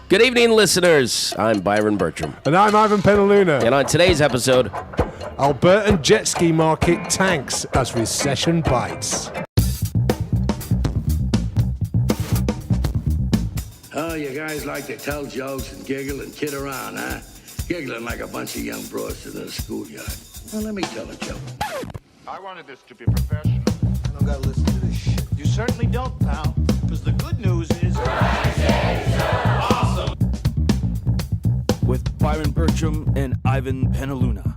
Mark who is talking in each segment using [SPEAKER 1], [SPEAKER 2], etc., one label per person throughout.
[SPEAKER 1] Good evening, listeners. I'm Byron Bertram.
[SPEAKER 2] And I'm Ivan Penaluna.
[SPEAKER 1] And on today's episode,
[SPEAKER 2] Alberta jet ski market tanks as recession bites.
[SPEAKER 3] Oh, you guys like to tell jokes and giggle and kid around, huh? Giggling like a bunch of young broads in a schoolyard. Well, let me tell a joke.
[SPEAKER 4] I wanted this to be professional.
[SPEAKER 5] I don't gotta listen to this shit.
[SPEAKER 4] You certainly don't, pal. Because the good news is... Awesome!
[SPEAKER 6] With Byron Bertram and Ivan Penaluna.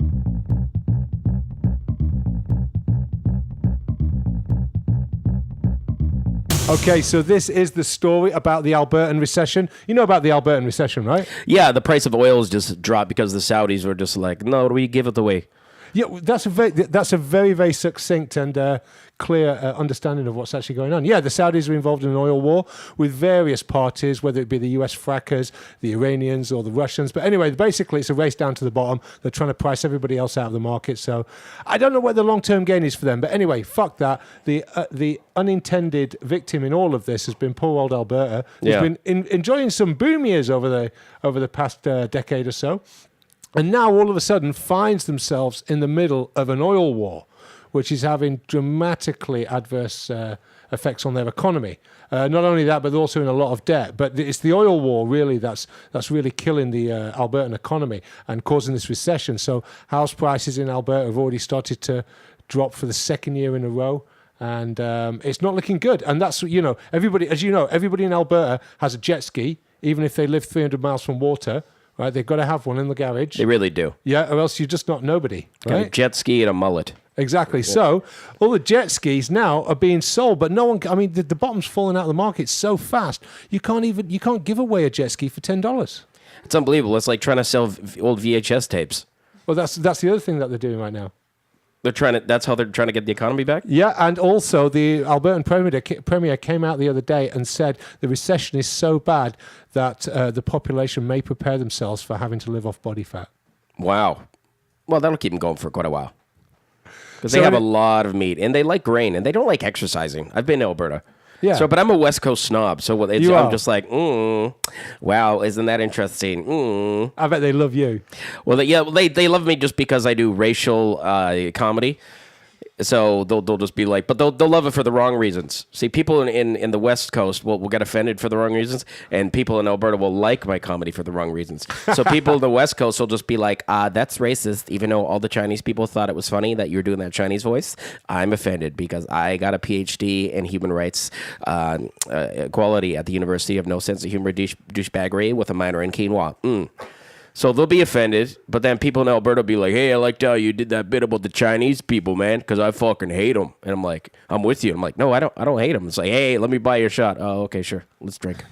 [SPEAKER 2] Okay, so this is the story about the Albertan recession. You know about the Albertan recession, right?
[SPEAKER 1] yeah, the price of oil has just dropped because the Saudis were just like, no, we give it away.
[SPEAKER 2] Yeah, that's a very, very succinct and clear understanding of what's actually going on. Yeah, the Saudis are involved in an oil war with various parties, whether it be the US frackers, the Iranians, or the Russians. But anyway, basically, it's a race down to the bottom. They're trying to price everybody else out of the market. So I don't know what the long-term gain is for them. But anyway, fuck that. The unintended victim in all of this has been poor old Alberta. Who's been enjoying some boom years over the past decade or so. And now all of a sudden finds themselves in the middle of an oil war, which is having dramatically adverse effects on their economy. Not only that, but they're also in a lot of debt. But it's the oil war really that's really killing the Albertan economy and causing this recession. So house prices in Alberta have already started to drop for the second year in a row. And it's not looking good. And that's, everybody in Alberta has a jet ski, even if they live 300 miles from water. Right, they've got to have one in the garage.
[SPEAKER 1] They really do.
[SPEAKER 2] Yeah, or else you're just not nobody. Right?
[SPEAKER 1] Got a jet ski and a mullet.
[SPEAKER 2] Exactly. Yeah. So all the jet skis now are being sold, but no one. I mean, the bottom's falling out of the market so fast. You can't give away a jet ski for $10.
[SPEAKER 1] It's unbelievable. It's like trying to sell old VHS tapes.
[SPEAKER 2] Well, that's the other thing that they're doing right now.
[SPEAKER 1] That's how they're trying to get the economy back?
[SPEAKER 2] Yeah, and also the Albertan Premier came out the other day and said the recession is so bad that the population may prepare themselves for having to live off body fat.
[SPEAKER 1] Wow. Well, that'll keep them going for quite a while. Because they have a lot of meat, and they like grain, and they don't like exercising. I've been to Alberta. Yeah. So, but I'm a West Coast snob, so I'm just like, wow, isn't that interesting?
[SPEAKER 2] I bet they love you.
[SPEAKER 1] Well, they love me just because I do racial comedy. So they'll just be like, but they'll love it for the wrong reasons. See, people in the West Coast will get offended for the wrong reasons, and people in Alberta will like my comedy for the wrong reasons. So people in the West Coast will just be like, that's racist, even though all the Chinese people thought it was funny that you're doing that Chinese voice. I'm offended because I got a PhD in human rights equality at the University of No Sense of Humor douchebaggery with a minor in quinoa. So they'll be offended, but then people in Alberta will be like, hey, I liked how you did that bit about the Chinese people, man, because I fucking hate them. And I'm like, I'm with you. I'm like, no, I don't hate them. It's like, hey, let me buy your shot. Oh, okay, sure. Let's drink.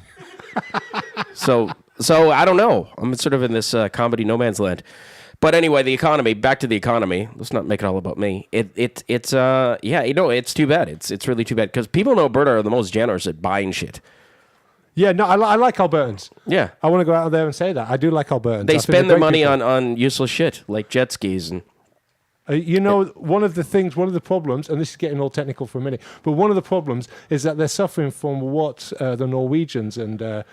[SPEAKER 1] So I don't know. I'm sort of in this comedy no man's land. But anyway, the economy, back to the economy. Let's not make it all about me. It's too bad. It's really too bad because people in Alberta are the most generous at buying shit.
[SPEAKER 2] Yeah, no, I like Albertans.
[SPEAKER 1] Yeah.
[SPEAKER 2] I want to go out there and say that. I do like Albertans.
[SPEAKER 1] They spend their money on useless shit, like jet skis. And
[SPEAKER 2] one of the problems, and this is getting all technical for a minute, but one of the problems is that they're suffering from what the Norwegians and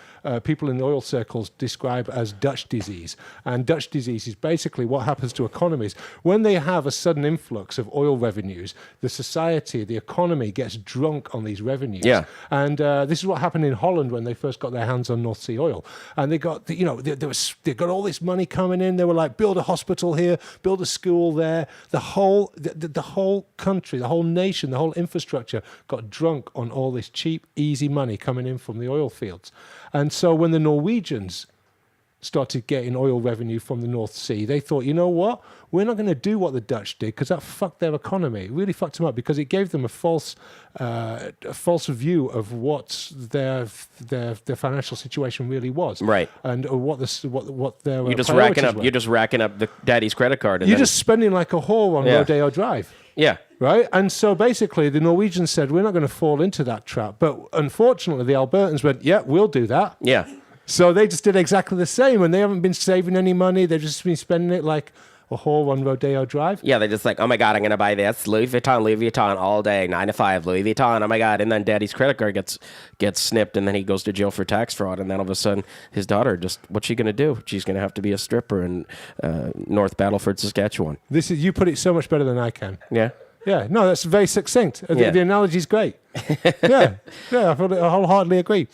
[SPEAKER 2] people in the oil circles describe as Dutch disease. And Dutch disease is basically what happens to economies. When they have a sudden influx of oil revenues, the economy gets drunk on these revenues.
[SPEAKER 1] Yeah.
[SPEAKER 2] And this is what happened in Holland when they first got their hands on North Sea oil. And they got, they got all this money coming in. They were like, build a hospital here, build a school there. The whole country, the whole nation, the whole infrastructure got drunk on all this cheap, easy money coming in from the oil fields. And so when the Norwegians started getting oil revenue from the North Sea, they thought, you know what? We're not going to do what the Dutch did because that fucked their economy. It really fucked them up because it gave them a false view of what their financial situation really was.
[SPEAKER 1] Right.
[SPEAKER 2] And what their
[SPEAKER 1] you're just racking up the daddy's credit card. And
[SPEAKER 2] you're just spending like a whore on Rodeo Drive.
[SPEAKER 1] Yeah.
[SPEAKER 2] Right? And so basically the Norwegians said, we're not going to fall into that trap. But unfortunately, the Albertans went, yeah, we'll do that.
[SPEAKER 1] Yeah.
[SPEAKER 2] So they just did exactly the same, and they haven't been saving any money. They've just been spending it like a whore on Rodeo Drive.
[SPEAKER 1] Yeah, they're just like, oh my God, I'm going to buy this. Louis Vuitton all day, 9 to 5, Louis Vuitton, oh my God. And then daddy's credit card gets snipped, and then he goes to jail for tax fraud. And then all of a sudden, his daughter, what's she going to do? She's going to have to be a stripper in North Battleford, Saskatchewan.
[SPEAKER 2] You put it so much better than I can.
[SPEAKER 1] Yeah.
[SPEAKER 2] Yeah, no, that's very succinct. The analogy's great. yeah, I wholeheartedly agree.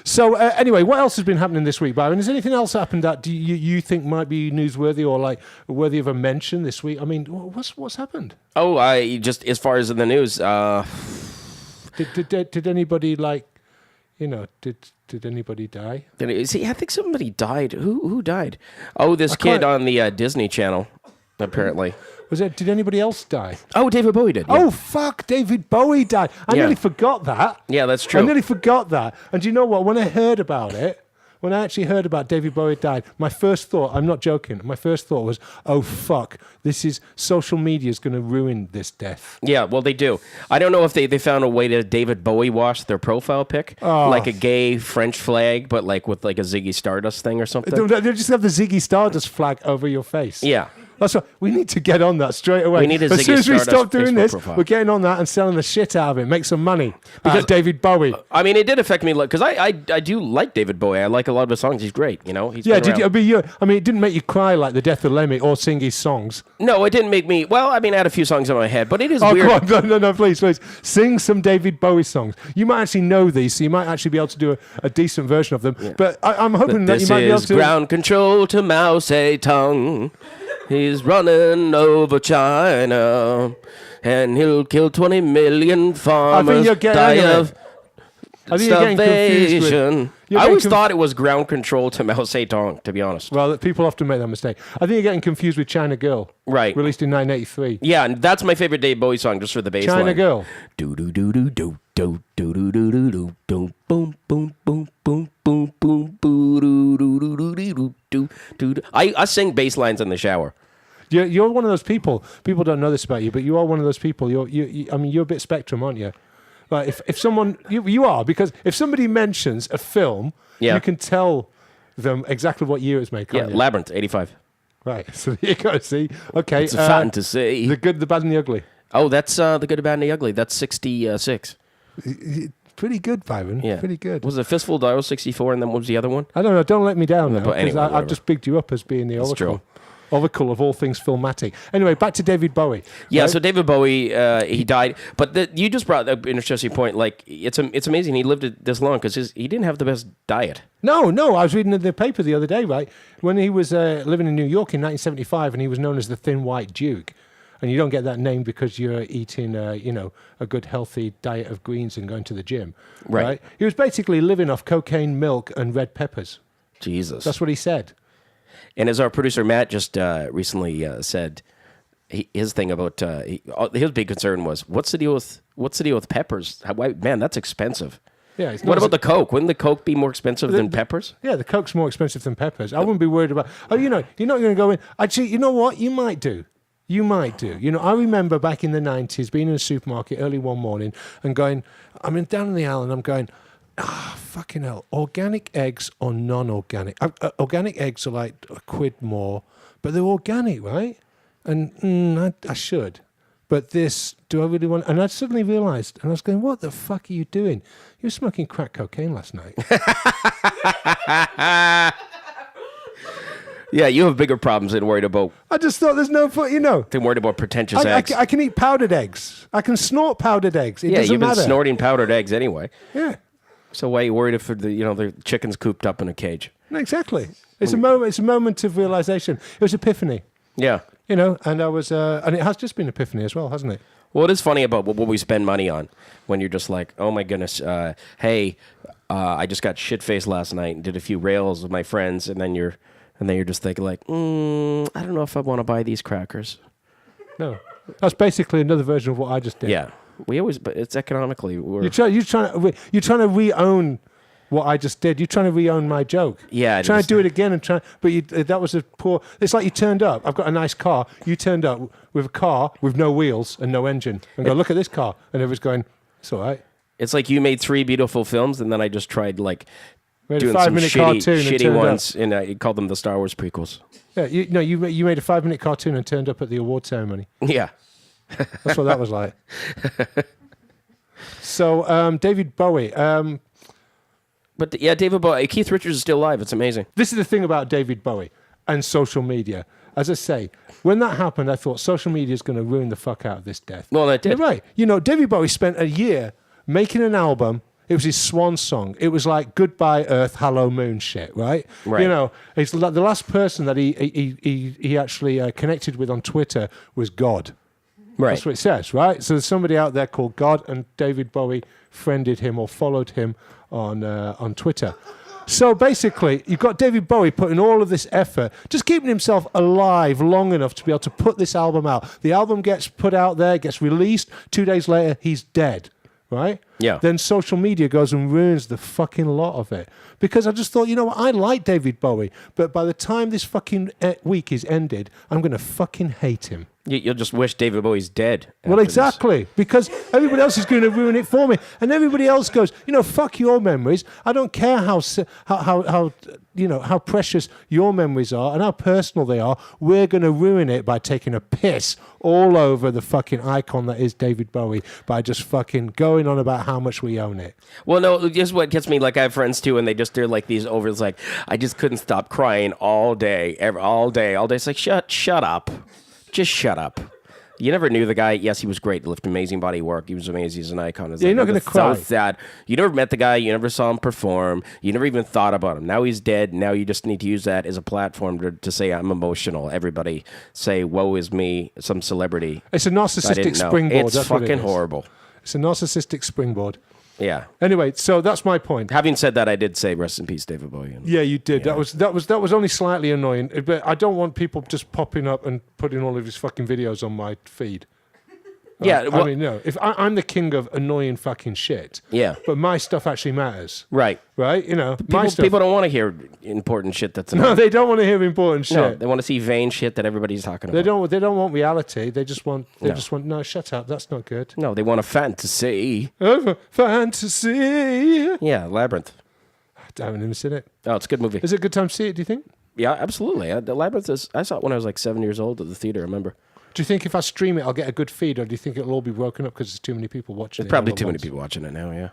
[SPEAKER 2] So anyway, what else has been happening this week, Byron? Has anything else happened that you think might be newsworthy or like worthy of a mention this week? I mean, what's happened?
[SPEAKER 1] Oh, I just as far as in the news,
[SPEAKER 2] did anybody did anybody die?
[SPEAKER 1] I think somebody died. Who died? Oh, this kid on the Disney Channel, apparently.
[SPEAKER 2] Did anybody else die?
[SPEAKER 1] Oh, David Bowie did. Yeah.
[SPEAKER 2] Oh, fuck, David Bowie died. I nearly forgot that.
[SPEAKER 1] Yeah, that's true.
[SPEAKER 2] I nearly forgot that. And do you know what? When I actually heard about David Bowie died, my first thought, I'm not joking, my first thought was, oh, fuck, social media is going to ruin this death.
[SPEAKER 1] Yeah, well, they do. I don't know if they found a way to David Bowie wash their profile pic, like a gay French flag, but like with like a Ziggy Stardust thing or something.
[SPEAKER 2] They just have the Ziggy Stardust flag over your face.
[SPEAKER 1] Yeah.
[SPEAKER 2] That's what we need to get on that straight away.
[SPEAKER 1] We need a
[SPEAKER 2] as soon as we
[SPEAKER 1] Ziggy
[SPEAKER 2] stop doing
[SPEAKER 1] Facebook
[SPEAKER 2] this,
[SPEAKER 1] profile.
[SPEAKER 2] we're getting on that and selling the shit out of it, make some money. Because David Bowie.
[SPEAKER 1] I mean, it did affect me because I do like David Bowie. I like a lot of his songs. He's great. You know. He's
[SPEAKER 2] yeah.
[SPEAKER 1] been around.
[SPEAKER 2] I mean, it didn't make you cry like the death of Lemmy or sing his songs.
[SPEAKER 1] No, it didn't make me. Well, I mean, I had a few songs in my head, but it is weird.
[SPEAKER 2] Come on, no, please, sing some David Bowie songs. You might actually know these, so you might actually be able to do a decent version of them. Yeah. But I'm hoping that you might be able to.
[SPEAKER 1] This is ground control to Mao Zedong. He's running over China, and he'll kill 20 million farmers. Die of starvation. I always thought it was ground control to Mao Zedong, to be honest.
[SPEAKER 2] Well, people often make that mistake. I think you're getting confused with China Girl.
[SPEAKER 1] Right.
[SPEAKER 2] Released in 1983.
[SPEAKER 1] Yeah, and that's my favorite Dave Bowie song, just for the bass line.
[SPEAKER 2] China Girl.
[SPEAKER 1] Do do do do do do do do do do do do boom boom boom boom boom boom boo do do do do do do do. I sing bass lines in the shower.
[SPEAKER 2] You're one of those people. People don't know this about you, but you are one of those people. You're a bit Spectrum, aren't you? Like if someone you are, because if somebody mentions a film, you can tell them exactly what year it's made.
[SPEAKER 1] Yeah, Labyrinth, 85.
[SPEAKER 2] Right. So there you go. See, okay.
[SPEAKER 1] It's a fantasy.
[SPEAKER 2] The Good, the Bad, and the Ugly.
[SPEAKER 1] Oh, that's The Good, the Bad, and the Ugly. That's 66.
[SPEAKER 2] Pretty good, Byron.
[SPEAKER 1] Yeah.
[SPEAKER 2] Pretty good.
[SPEAKER 1] Was it Fistful Dial 64, and then what was the other one?
[SPEAKER 2] I don't know. Don't let me down now, because
[SPEAKER 1] anyway,
[SPEAKER 2] I've just bigged you up as being the
[SPEAKER 1] That's
[SPEAKER 2] oracle.
[SPEAKER 1] true.
[SPEAKER 2] Oracle of all things filmatic. Anyway, back to David Bowie.
[SPEAKER 1] Yeah,
[SPEAKER 2] right?
[SPEAKER 1] so David Bowie, he died. But you just brought up an interesting point. Like, it's amazing he lived this long because he didn't have the best diet.
[SPEAKER 2] No. I was reading in the paper the other day, right, when he was living in New York in 1975, and he was known as the Thin White Duke. And you don't get that name because you're eating, a good healthy diet of greens and going to the gym. Right. He was basically living off cocaine, milk, and red peppers.
[SPEAKER 1] Jesus.
[SPEAKER 2] That's what he said.
[SPEAKER 1] And as our producer Matt just recently said, his thing about his big concern was what's the deal with peppers? Man, that's expensive.
[SPEAKER 2] Yeah.
[SPEAKER 1] What about the Coke? Wouldn't the Coke be more expensive than peppers?
[SPEAKER 2] Yeah, the Coke's more expensive than peppers. I wouldn't be worried about. Oh, you're not going to go in. Actually, you know what? You might do. I remember back in the 90s being in a supermarket early one morning and going, I'm down in the aisle and I'm going, fucking hell, organic eggs or non-organic? Organic eggs are like £1 more, but they're organic, right? And I should. But this, do I really want? And I suddenly realised, and I was going, what the fuck are you doing? You were smoking crack cocaine last night.
[SPEAKER 1] Yeah, you have bigger problems than worried about.
[SPEAKER 2] I just thought there's no,
[SPEAKER 1] Than worried about pretentious eggs.
[SPEAKER 2] I can eat powdered eggs. I can snort powdered eggs. It doesn't
[SPEAKER 1] you've been
[SPEAKER 2] matter.
[SPEAKER 1] snorting powdered eggs anyway.
[SPEAKER 2] Yeah.
[SPEAKER 1] So why are you worried if the chicken's cooped up in a cage?
[SPEAKER 2] Exactly. It's a moment. It's a moment of realization. It was epiphany.
[SPEAKER 1] Yeah.
[SPEAKER 2] And I was, and it has just been epiphany as well, hasn't it?
[SPEAKER 1] Well, it is funny about what we spend money on when you're just like, oh my goodness, hey, I just got shit-faced last night and did a few rails with my friends, and then you're just thinking like, I don't know if I want to buy these crackers.
[SPEAKER 2] No, that's basically another version of what I just did.
[SPEAKER 1] Yeah, but it's economically.
[SPEAKER 2] You're trying to re-own what I just did. You're trying to re-own my joke.
[SPEAKER 1] Yeah,
[SPEAKER 2] trying to do it again but that was a poor. It's like you turned up. I've got a nice car. You turned up with a car with no wheels and no engine, and go look at this car, and everyone's going, it's all right.
[SPEAKER 1] It's like you made 3 beautiful films, and then I just tried like
[SPEAKER 2] Made a
[SPEAKER 1] doing some
[SPEAKER 2] 5-minute cartoon and
[SPEAKER 1] shitty
[SPEAKER 2] turned
[SPEAKER 1] ones, and he called them the Star Wars prequels.
[SPEAKER 2] Yeah, you made a 5-minute cartoon and turned up at the award ceremony.
[SPEAKER 1] Yeah.
[SPEAKER 2] That's what that was like. So, David Bowie.
[SPEAKER 1] But yeah, David Bowie, Keith Richards is still alive. It's amazing.
[SPEAKER 2] This is the thing about David Bowie and social media. As I say, when that happened, I thought social media is going to ruin the fuck out of this death.
[SPEAKER 1] Well, it did.
[SPEAKER 2] You're right. David Bowie spent a year making an album. It was his swan song. It was like Goodbye Earth, Hello Moon shit, right?
[SPEAKER 1] Right.
[SPEAKER 2] It's like the last person that he actually connected with on Twitter was God.
[SPEAKER 1] Right.
[SPEAKER 2] That's what it says, right? So there's somebody out there called God, and David Bowie friended him or followed him on Twitter. So basically, you've got David Bowie putting all of this effort, just keeping himself alive long enough to be able to put this album out. The album gets put out there, gets released. 2 days later, he's dead. Right?
[SPEAKER 1] Yeah.
[SPEAKER 2] Then social media goes and ruins the fucking lot of it. Because I just thought, what? I like David Bowie, but by the time this fucking week is ended, I'm going to fucking hate him.
[SPEAKER 1] You'll just wish David Bowie's dead.
[SPEAKER 2] Well, exactly, because everybody else is going to ruin it for me, and everybody else goes, fuck your memories. I don't care how precious your memories are and how personal they are. We're going to ruin it by taking a piss all over the fucking icon that is David Bowie by just fucking going on about how much we own it.
[SPEAKER 1] Well, no, just what gets me, like I have friends too, and they're like these overs, like I just couldn't stop crying all day. It's like shut up. Just shut up. You never knew the guy. Yes, he was great. He left amazing body work. He was amazing as an icon.
[SPEAKER 2] You're not going to cry.
[SPEAKER 1] So sad. You never met the guy. You never saw him perform. You never even thought about him. Now he's dead. Now you just need to use that as a platform to say I'm emotional. Everybody say, woe is me, some celebrity.
[SPEAKER 2] It's a narcissistic springboard.
[SPEAKER 1] It's fucking horrible.
[SPEAKER 2] It's a narcissistic springboard.
[SPEAKER 1] Yeah.
[SPEAKER 2] Anyway, so that's my point.
[SPEAKER 1] Having said that, I did say rest in peace, David Bowie.
[SPEAKER 2] Yeah, you did.
[SPEAKER 1] Yeah.
[SPEAKER 2] That was only slightly annoying. But I don't want people just popping up and putting all of his fucking videos on my feed.
[SPEAKER 1] Yeah, well,
[SPEAKER 2] I mean, if I'm the king of annoying fucking shit.
[SPEAKER 1] Yeah.
[SPEAKER 2] But my stuff actually matters.
[SPEAKER 1] Right.
[SPEAKER 2] Right? My stuff.
[SPEAKER 1] People don't want to hear important shit that's
[SPEAKER 2] No, they don't want to hear important shit.
[SPEAKER 1] No, they want to see vain shit that everybody's talking about.
[SPEAKER 2] They don't want reality. They just want no, shut up. That's not good.
[SPEAKER 1] No, they want a fantasy.
[SPEAKER 2] Fantasy.
[SPEAKER 1] Yeah, Labyrinth.
[SPEAKER 2] I haven't even seen it.
[SPEAKER 1] Oh, it's a good movie.
[SPEAKER 2] Is it a good time to see it, do you think?
[SPEAKER 1] Yeah, absolutely. The Labyrinth I saw it when I was like 7 years old at the theater, I remember.
[SPEAKER 2] Do you think if I stream it, I'll get a good feed, or do you think it'll all be broken up because there's too many people watching it?
[SPEAKER 1] There's probably too many people watching it now, yeah.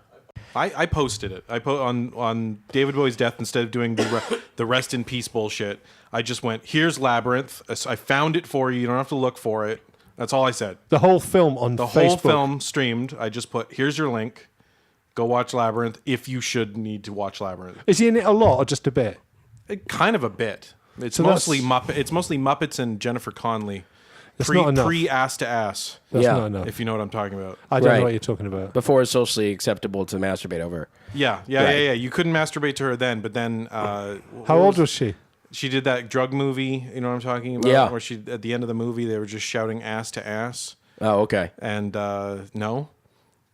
[SPEAKER 7] I posted it. I put on David Bowie's death, instead of doing the rest in peace bullshit, I just went, here's Labyrinth. I found it for you. You don't have to look for it. That's all I said.
[SPEAKER 2] The whole film on
[SPEAKER 7] the
[SPEAKER 2] Facebook.
[SPEAKER 7] whole film streamed. I just put, here's your link. Go watch Labyrinth if you should need to watch Labyrinth.
[SPEAKER 2] Is he in it a lot or just a bit?
[SPEAKER 7] Kind of a bit. It's
[SPEAKER 2] So
[SPEAKER 7] mostly Muppets and Jennifer Connelly.
[SPEAKER 2] That's not enough.
[SPEAKER 7] Pre-ass to ass.
[SPEAKER 2] That's
[SPEAKER 1] Yeah.
[SPEAKER 2] not enough.
[SPEAKER 7] If you know what I'm talking about.
[SPEAKER 2] I don't
[SPEAKER 1] Right.
[SPEAKER 2] know what you're talking about.
[SPEAKER 1] Before it's socially acceptable to masturbate over her.
[SPEAKER 7] Yeah. You couldn't masturbate to her then, but then...
[SPEAKER 2] How old was she?
[SPEAKER 7] She did that drug movie, you know what I'm talking about?
[SPEAKER 1] Yeah.
[SPEAKER 7] Where at the end of the movie, they were just shouting ass to ass.
[SPEAKER 1] Oh, okay.
[SPEAKER 7] And no?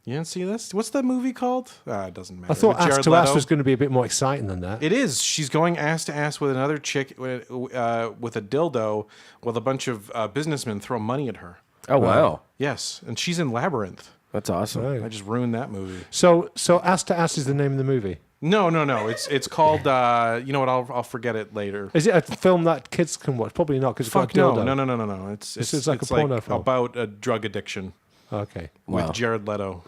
[SPEAKER 7] You didn't see this? What's that movie called? It doesn't matter.
[SPEAKER 2] I thought
[SPEAKER 7] With
[SPEAKER 2] ass
[SPEAKER 7] Jared
[SPEAKER 2] to ass
[SPEAKER 7] Leto.
[SPEAKER 2] was going to be a bit more exciting than that.
[SPEAKER 7] It is. She's going ass to ass with another chick with a dildo with a bunch of businessmen throw money at her.
[SPEAKER 1] Oh, wow.
[SPEAKER 7] Yes. And she's in Labyrinth.
[SPEAKER 1] That's awesome.
[SPEAKER 2] Right.
[SPEAKER 7] I just ruined that movie.
[SPEAKER 2] So ass to ass is the name of the movie.
[SPEAKER 7] No. It's called, you know what, I'll forget it later.
[SPEAKER 2] Is it a film that kids can watch? Probably not, because it's got a
[SPEAKER 7] Fuck
[SPEAKER 2] dildo.
[SPEAKER 7] no. It's
[SPEAKER 2] is like a porno film.
[SPEAKER 7] about a drug addiction
[SPEAKER 2] Okay.
[SPEAKER 7] with Jared Leto.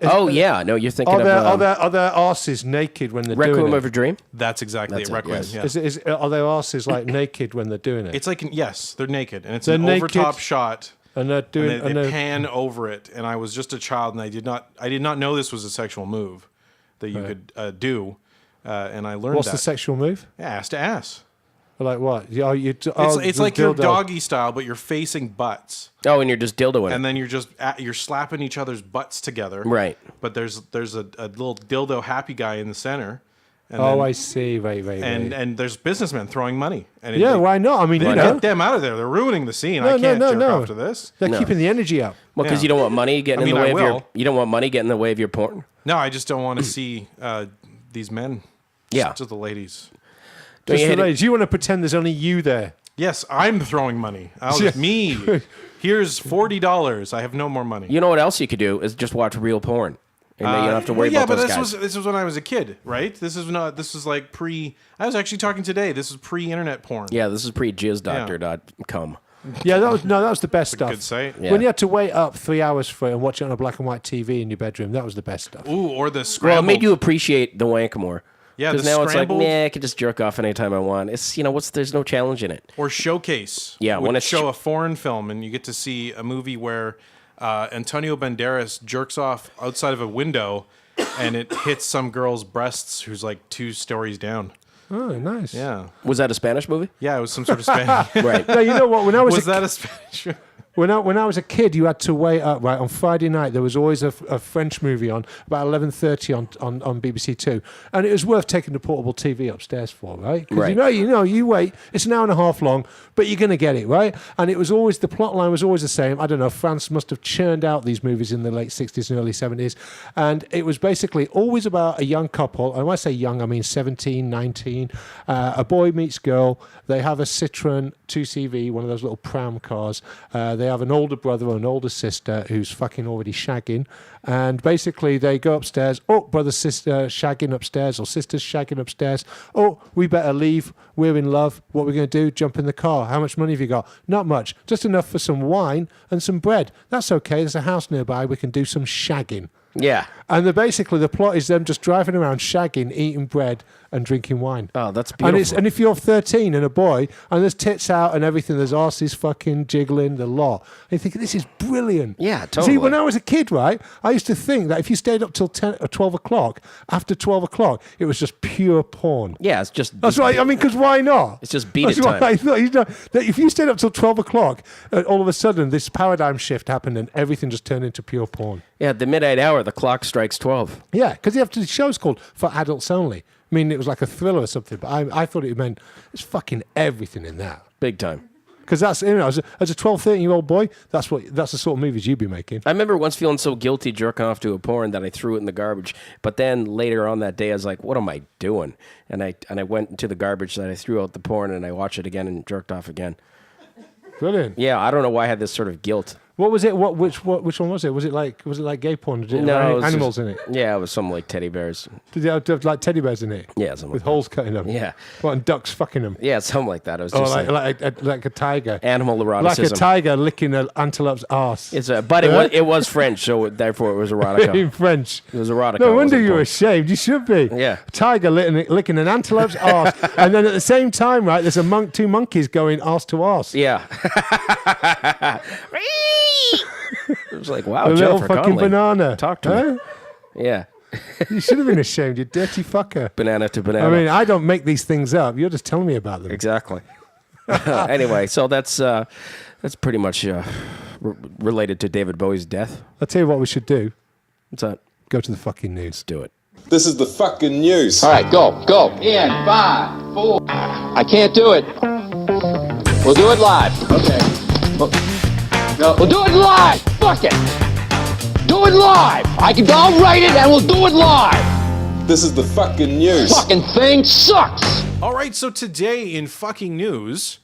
[SPEAKER 1] Oh, yeah. No, you're thinking
[SPEAKER 2] Are
[SPEAKER 1] of
[SPEAKER 2] their arses naked when they're
[SPEAKER 1] Requiem
[SPEAKER 2] doing
[SPEAKER 1] of
[SPEAKER 2] it?
[SPEAKER 1] a Dream?
[SPEAKER 7] That's exactly
[SPEAKER 1] That's
[SPEAKER 7] it.
[SPEAKER 1] it,
[SPEAKER 7] Requiem.
[SPEAKER 1] yes.
[SPEAKER 7] Yeah.
[SPEAKER 2] Are their arses like naked when they're doing it?
[SPEAKER 7] It's like yes, they're naked, and it's
[SPEAKER 2] They're
[SPEAKER 7] an
[SPEAKER 2] naked,
[SPEAKER 7] overtop shot.
[SPEAKER 2] and they're doing.
[SPEAKER 7] And they pan over it, and I was just a child, and I did not know this was a sexual move that you could do, and I learned
[SPEAKER 2] What's
[SPEAKER 7] that.
[SPEAKER 2] the sexual move?
[SPEAKER 7] Ass to ass.
[SPEAKER 2] Like what?
[SPEAKER 7] It's like your doggy style, but you're facing butts,
[SPEAKER 1] Oh, and you're just dildoing
[SPEAKER 7] and
[SPEAKER 1] it.
[SPEAKER 7] then you're slapping each other's butts together.
[SPEAKER 1] Right.
[SPEAKER 7] But there's a little dildo happy guy in the center. And
[SPEAKER 2] Oh,
[SPEAKER 7] then-
[SPEAKER 2] I see. Right.
[SPEAKER 7] and there's businessmen throwing money. And
[SPEAKER 2] Yeah, why not? I mean,
[SPEAKER 7] They
[SPEAKER 2] you know,
[SPEAKER 7] get them out of there. They're ruining the scene.
[SPEAKER 2] No,
[SPEAKER 7] I can't jerk
[SPEAKER 2] no.
[SPEAKER 7] off to this.
[SPEAKER 2] they're
[SPEAKER 1] No.
[SPEAKER 2] keeping the energy up.
[SPEAKER 1] Well, because
[SPEAKER 7] Yeah.
[SPEAKER 1] you don't want money getting
[SPEAKER 7] I mean,
[SPEAKER 1] in the way
[SPEAKER 7] I
[SPEAKER 1] of your...
[SPEAKER 7] will.
[SPEAKER 1] You don't want money getting in the way of your porn?
[SPEAKER 7] No, I just don't want to see these men.
[SPEAKER 1] Yeah.
[SPEAKER 7] Just the ladies.
[SPEAKER 1] Don't
[SPEAKER 2] Just
[SPEAKER 1] you
[SPEAKER 2] the
[SPEAKER 1] hate it?
[SPEAKER 2] ladies. You want to pretend there's only you there.
[SPEAKER 7] Yes, I'm throwing money. Me. Here's $40. I have no more money.
[SPEAKER 1] You know what else you could do is just watch real porn. And then you don't have to worry
[SPEAKER 7] yeah,
[SPEAKER 1] about
[SPEAKER 7] but
[SPEAKER 1] those guys.
[SPEAKER 7] this was when I was a kid, right? This was like pre. I was actually talking today. This is pre-internet porn.
[SPEAKER 1] Yeah, this is pre-jizzdoctor.com.
[SPEAKER 2] Yeah, that was the best stuff.
[SPEAKER 7] Good site.
[SPEAKER 1] Yeah.
[SPEAKER 2] When you had to wait up 3 hours for it and watch it on a black and white TV in your bedroom, that was the best stuff.
[SPEAKER 7] Ooh, or the
[SPEAKER 1] Well,
[SPEAKER 7] scrambled.
[SPEAKER 1] it made you appreciate the wank more.
[SPEAKER 7] Yeah,
[SPEAKER 1] Because
[SPEAKER 7] the
[SPEAKER 1] now it's like,
[SPEAKER 7] scrambled-
[SPEAKER 1] I can just jerk off anytime I want. It's there's no challenge in it.
[SPEAKER 7] or Showcase.
[SPEAKER 1] Yeah,
[SPEAKER 7] would
[SPEAKER 1] when it's
[SPEAKER 7] show a foreign film and you get to see a movie where Antonio Banderas jerks off outside of a window and it hits some girl's breasts who's like 2 stories down.
[SPEAKER 2] Oh, nice.
[SPEAKER 7] Yeah,
[SPEAKER 1] Was that a Spanish movie?
[SPEAKER 7] yeah, it was some sort of Spanish.
[SPEAKER 1] Right.
[SPEAKER 2] No, you know what? When I was,
[SPEAKER 7] Was that a Spanish?
[SPEAKER 2] when I was a kid, you had to wait up. Right on Friday night, there was always a French movie on about 11:30 on BBC Two, and it was worth taking the portable TV upstairs for, right? Because
[SPEAKER 1] Right.
[SPEAKER 2] you wait. It's an hour and a half long, but you're going to get it, right? And it was always the plot line was always the same. I don't know. France must have churned out these movies in the late 60s and early 70s, and it was basically always about a young couple. And when I say young, I mean 17, 19. A boy meets girl. They have a Citroen 2CV, one of those little pram cars. They have an older brother or an older sister who's fucking already shagging. And basically they go upstairs. Oh, brother, sister shagging upstairs or sister's shagging upstairs. Oh, we better leave. We're in love. What we're going to do? Jump in the car. How much money have you got? Not much. Just enough for some wine and some bread. That's okay. There's a house nearby. We can do some shagging.
[SPEAKER 1] Yeah.
[SPEAKER 2] And the plot is them just driving around shagging, eating bread and drinking wine.
[SPEAKER 1] Oh, that's beautiful.
[SPEAKER 2] And if you're 13 and a boy, and there's tits out and everything, there's arses fucking jiggling, the lot. And you think, this is brilliant.
[SPEAKER 1] Yeah,
[SPEAKER 2] See,
[SPEAKER 1] totally.
[SPEAKER 2] when I was a kid, right, I used to think that if you stayed up till 10 or 12 o'clock, after 12 o'clock, it was just pure porn.
[SPEAKER 1] Yeah, it's just...
[SPEAKER 2] That's right. I mean, because why not?
[SPEAKER 1] It's just beat
[SPEAKER 2] That's
[SPEAKER 1] it
[SPEAKER 2] why
[SPEAKER 1] time.
[SPEAKER 2] I thought, that if you stayed up till 12 o'clock, all of a sudden this paradigm shift happened and everything just turned into pure porn.
[SPEAKER 1] Yeah, at the midnight hour, the clock strikes 12.
[SPEAKER 2] Yeah, because the show's called For Adults Only. I mean, it was like a thriller or something, but I thought it meant there's fucking everything in that.
[SPEAKER 1] Big time.
[SPEAKER 2] Because that's, as a 12, 13-year-old boy, that's the sort of movies you'd be making.
[SPEAKER 1] I remember once feeling so guilty jerking off to a porn that I threw it in the garbage. But then later on that day, I was like, what am I doing? And I went into the garbage that I threw out the porn and I watched it again and jerked off again.
[SPEAKER 2] Brilliant.
[SPEAKER 1] Yeah, I don't know why I had this sort of guilt.
[SPEAKER 2] What was it? Which one was it? Was it like gay porn? Did it
[SPEAKER 1] No,
[SPEAKER 2] have
[SPEAKER 1] it was
[SPEAKER 2] animals
[SPEAKER 1] just-
[SPEAKER 2] in it?
[SPEAKER 1] Yeah, it was something like teddy bears.
[SPEAKER 2] Did they have like teddy bears in it?
[SPEAKER 1] Yeah, something
[SPEAKER 2] With
[SPEAKER 1] like
[SPEAKER 2] holes cut in them.
[SPEAKER 1] Yeah.
[SPEAKER 2] What, and ducks fucking them?
[SPEAKER 1] Yeah, something like that. It was
[SPEAKER 2] Or
[SPEAKER 1] just
[SPEAKER 2] like a tiger.
[SPEAKER 1] animal
[SPEAKER 2] Like
[SPEAKER 1] eroticism.
[SPEAKER 2] a tiger licking an antelope's arse.
[SPEAKER 1] But it was French, so therefore it was erotica.
[SPEAKER 2] in French.
[SPEAKER 1] It was erotica.
[SPEAKER 2] No
[SPEAKER 1] it
[SPEAKER 2] wonder
[SPEAKER 1] wasn't
[SPEAKER 2] you're
[SPEAKER 1] porn.
[SPEAKER 2] ashamed. You should be.
[SPEAKER 1] Yeah.
[SPEAKER 2] A tiger licking an antelope's arse, and then at the same time, right, there's two monkeys going arse to arse.
[SPEAKER 1] Yeah. It was like, wow,
[SPEAKER 2] A little
[SPEAKER 1] Jennifer
[SPEAKER 2] fucking
[SPEAKER 1] Connelly.
[SPEAKER 2] banana.
[SPEAKER 1] Talk to me.
[SPEAKER 2] Huh?
[SPEAKER 1] Yeah.
[SPEAKER 2] You should have been ashamed, you dirty fucker.
[SPEAKER 1] Banana to banana.
[SPEAKER 2] I mean, I don't make these things up. You're just telling me about them.
[SPEAKER 1] Exactly. Anyway, so that's pretty much related to David Bowie's death.
[SPEAKER 2] I'll tell you what we should do.
[SPEAKER 1] What's that?
[SPEAKER 2] Go to the fucking news.
[SPEAKER 1] Let's do it.
[SPEAKER 8] This is the fucking news.
[SPEAKER 9] All right, go. In 5, 4. I can't do it. We'll do it live. Okay. We'll do it live. Fuck it. Do it live. I'll write it and we'll do it live.
[SPEAKER 8] This is the fucking news.
[SPEAKER 9] Fucking thing sucks.
[SPEAKER 7] All right, so today in fucking news,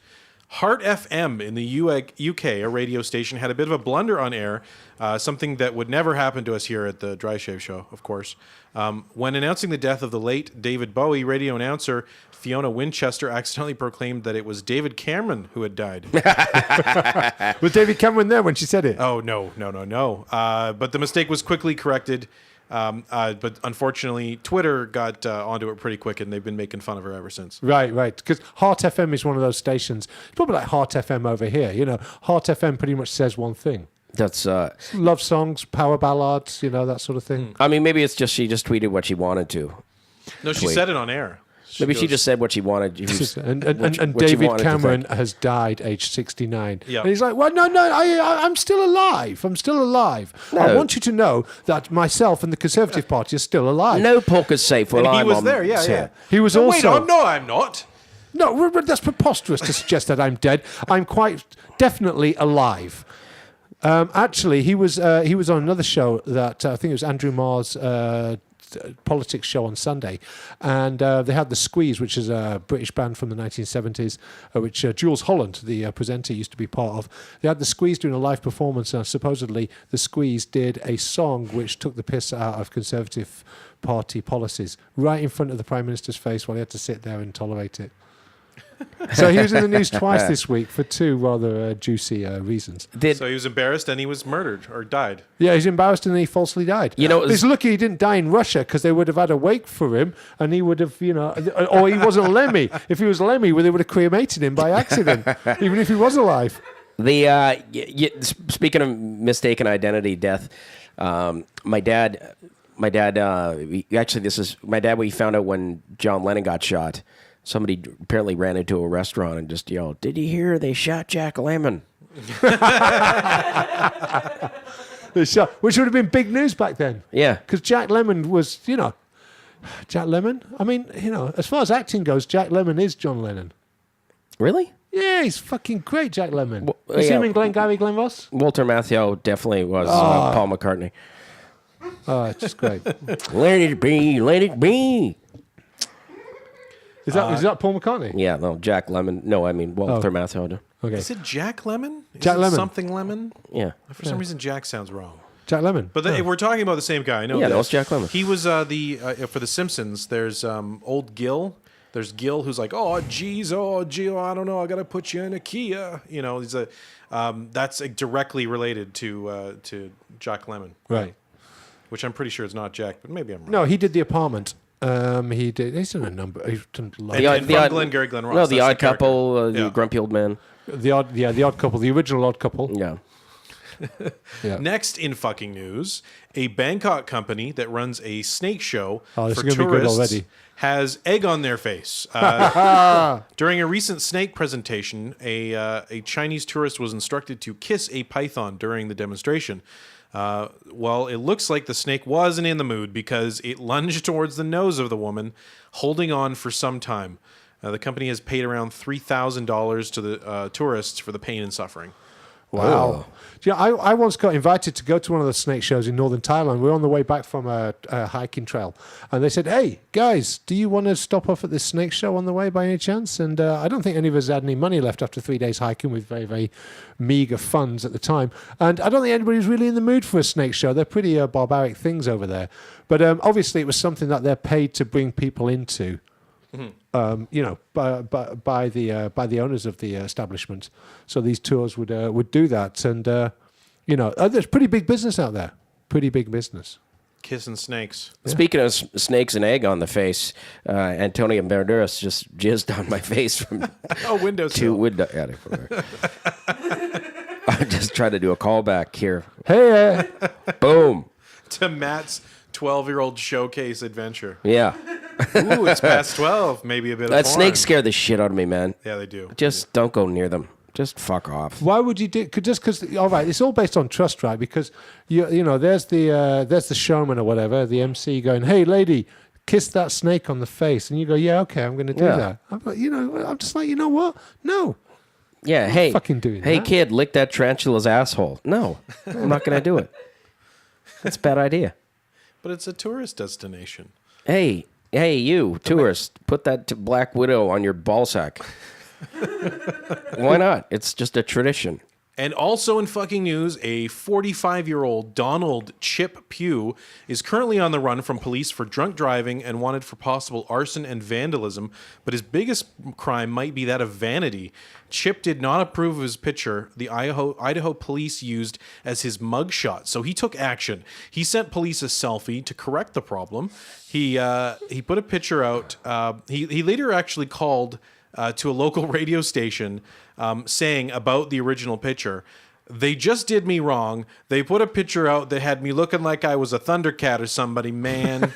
[SPEAKER 7] Heart FM in the UK, a radio station, had a bit of a blunder on air, something that would never happen to us here at the Dry Shave Show, of course. When announcing the death of the late David Bowie, radio announcer Fiona Winchester accidentally proclaimed that it was David Cameron who had died.
[SPEAKER 2] Was David Cameron there when she said it?
[SPEAKER 7] Oh, no. But the mistake was quickly corrected. But unfortunately, Twitter got onto it pretty quick, and they've been making fun of her ever since.
[SPEAKER 2] Right. Because Heart FM is one of those stations. It's probably like Heart FM over here. You know, Heart FM pretty much says one thing.
[SPEAKER 1] That's
[SPEAKER 2] Love songs, power ballads, that sort of thing.
[SPEAKER 1] I mean, maybe it's just she just tweeted what she wanted to.
[SPEAKER 7] No, she
[SPEAKER 1] Tweet.
[SPEAKER 7] said it on air.
[SPEAKER 1] Maybe she just said what she wanted.
[SPEAKER 2] And
[SPEAKER 1] what she
[SPEAKER 2] David
[SPEAKER 1] wanted to
[SPEAKER 2] Cameron
[SPEAKER 1] think.
[SPEAKER 2] has died aged 69.
[SPEAKER 7] Yeah.
[SPEAKER 2] And he's like, well, no, I'm still alive. I'm still alive. I
[SPEAKER 1] No.
[SPEAKER 2] want you to know that myself and the Conservative Party are still alive.
[SPEAKER 1] No poker's safe while
[SPEAKER 7] And he
[SPEAKER 1] I'm
[SPEAKER 7] was
[SPEAKER 1] on
[SPEAKER 7] there, yeah.
[SPEAKER 1] set.
[SPEAKER 2] He was
[SPEAKER 7] No, wait,
[SPEAKER 2] also...
[SPEAKER 7] no, I'm not.
[SPEAKER 2] No, that's preposterous to suggest that I'm dead. I'm quite definitely alive. Actually, he was on another show that I think it was Andrew Marr's politics show on Sunday, and they had The Squeeze, which is a British band from the 1970s, which Jules Holland, the presenter, used to be part of. They had The Squeeze doing a live performance, and supposedly The Squeeze did a song which took the piss out of Conservative Party policies right in front of the Prime Minister's face while he had to sit there and tolerate it. So he was in the news twice this week for two rather juicy reasons.
[SPEAKER 7] So he was embarrassed and he was murdered or died.
[SPEAKER 2] Yeah, he's embarrassed and he falsely died.
[SPEAKER 1] You know,
[SPEAKER 2] it's lucky he didn't die in Russia because they would have had a wake for him and he would have, or he wasn't Lemmy. If he was Lemmy, they would have cremated him by accident, even if he was alive.
[SPEAKER 1] Speaking of mistaken identity, death, my dad, we found out when John Lennon got shot. Somebody apparently ran into a restaurant and just yelled, "Did you hear they shot Jack Lemmon?"
[SPEAKER 2] Which would have been big news back then.
[SPEAKER 1] Yeah.
[SPEAKER 2] Because Jack Lemmon was, Jack Lemmon? I mean, as far as acting goes, Jack Lemmon is John Lennon.
[SPEAKER 1] Really?
[SPEAKER 2] Yeah, he's fucking great, Jack Lemmon.
[SPEAKER 1] Well,
[SPEAKER 2] you see him in Glengarry Glen Ross?
[SPEAKER 1] Walter Matthau definitely was Paul McCartney.
[SPEAKER 2] Oh, it's just great.
[SPEAKER 1] Let it be, let it be.
[SPEAKER 2] Is that Paul McCartney?
[SPEAKER 1] Yeah, no, Jack Lemmon. No, I mean Walter Matthau.
[SPEAKER 2] Okay.
[SPEAKER 7] Is it Jack Lemmon?
[SPEAKER 2] Jack Lemmon.
[SPEAKER 7] Something Lemon?
[SPEAKER 1] Yeah.
[SPEAKER 7] For some reason, Jack sounds wrong.
[SPEAKER 2] Jack Lemmon.
[SPEAKER 7] But we're talking about the same guy. I know.
[SPEAKER 1] Yeah,
[SPEAKER 7] that.
[SPEAKER 1] no, it's Jack Lemmon.
[SPEAKER 7] He was for The Simpsons. There's old Gil. There's Gil who's like, oh, geez, I don't know. I got to put you in a Kia. He's that's directly related to Jack Lemmon.
[SPEAKER 2] Right.
[SPEAKER 7] Which I'm pretty sure is not Jack, but maybe I'm wrong.
[SPEAKER 2] No, he did The Apartment. He's done a number. He's done a lot.
[SPEAKER 7] And from Glengarry Glen Ross.
[SPEAKER 1] No, The
[SPEAKER 7] that's
[SPEAKER 1] Odd Couple, the Grumpy Old Man.
[SPEAKER 2] The Odd Couple, the original Odd Couple.
[SPEAKER 1] Yeah.
[SPEAKER 2] Yeah.
[SPEAKER 7] Next in fucking news, a Bangkok company that runs a snake show
[SPEAKER 2] this
[SPEAKER 7] for
[SPEAKER 2] is gonna be good
[SPEAKER 7] tourists
[SPEAKER 2] already.
[SPEAKER 7] has egg on their face. During a recent snake presentation, a Chinese tourist was instructed to kiss a python during the demonstration. Well, it looks like the snake wasn't in the mood because it lunged towards the nose of the woman, holding on for some time. The company has paid around $3,000 to the tourists for the pain and suffering.
[SPEAKER 2] Wow. Yeah, I once got invited to go to one of the snake shows in northern Thailand. We were on the way back from a hiking trail. And they said, hey, guys, do you want to stop off at this snake show on the way by any chance? And I don't think any of us had any money left after 3 days hiking with very, very meager funds at the time. And I don't think anybody was really in the mood for a snake show. They're pretty barbaric things over there. But obviously it was something that they're paid to bring people into. By the owners of the establishment, so these tours would do that, and there's pretty big business out there. Pretty big business.
[SPEAKER 7] Kissing snakes.
[SPEAKER 1] Yeah. Speaking of snakes and egg on the face, Antonio Banderas just jizzed on my face from
[SPEAKER 7] windowsill.
[SPEAKER 1] window. I'm just trying to do a callback here.
[SPEAKER 2] Hey,
[SPEAKER 1] boom
[SPEAKER 7] to Matt's 12-year-old showcase adventure.
[SPEAKER 1] Yeah.
[SPEAKER 7] Ooh, it's past 12. Maybe a bit of porn.
[SPEAKER 1] Snakes scare the shit out of me, man.
[SPEAKER 7] Yeah, they do.
[SPEAKER 1] Just don't go near them. Just fuck off.
[SPEAKER 2] Why would you do? Just because? All right, it's all based on trust, right? Because there's the showman or whatever, the MC going, "Hey, lady, kiss that snake on the face," and you go, "Yeah, okay, I'm going to do that." I'm just like, you know what? No.
[SPEAKER 1] Yeah. Hey,
[SPEAKER 2] fucking doing
[SPEAKER 1] hey,
[SPEAKER 2] that.
[SPEAKER 1] kid, lick that tarantula's asshole. No, I'm not going to do it. That's a bad idea.
[SPEAKER 7] But it's a tourist destination.
[SPEAKER 1] Hey, you tourist, put that Black Widow on your ballsack. Why not? It's just a tradition.
[SPEAKER 7] And also in fucking news, a 45-year-old Donald Chip Pugh is currently on the run from police for drunk driving and wanted for possible arson and vandalism. But his biggest crime might be that of vanity. Chip did not approve of his picture the Idaho police used as his mugshot, so he took action. He sent police a selfie to correct the problem. He put a picture out. He later actually called to a local radio station saying about the original picture, they just did me wrong. They put a picture out that had me looking like I was a Thundercat or somebody, man.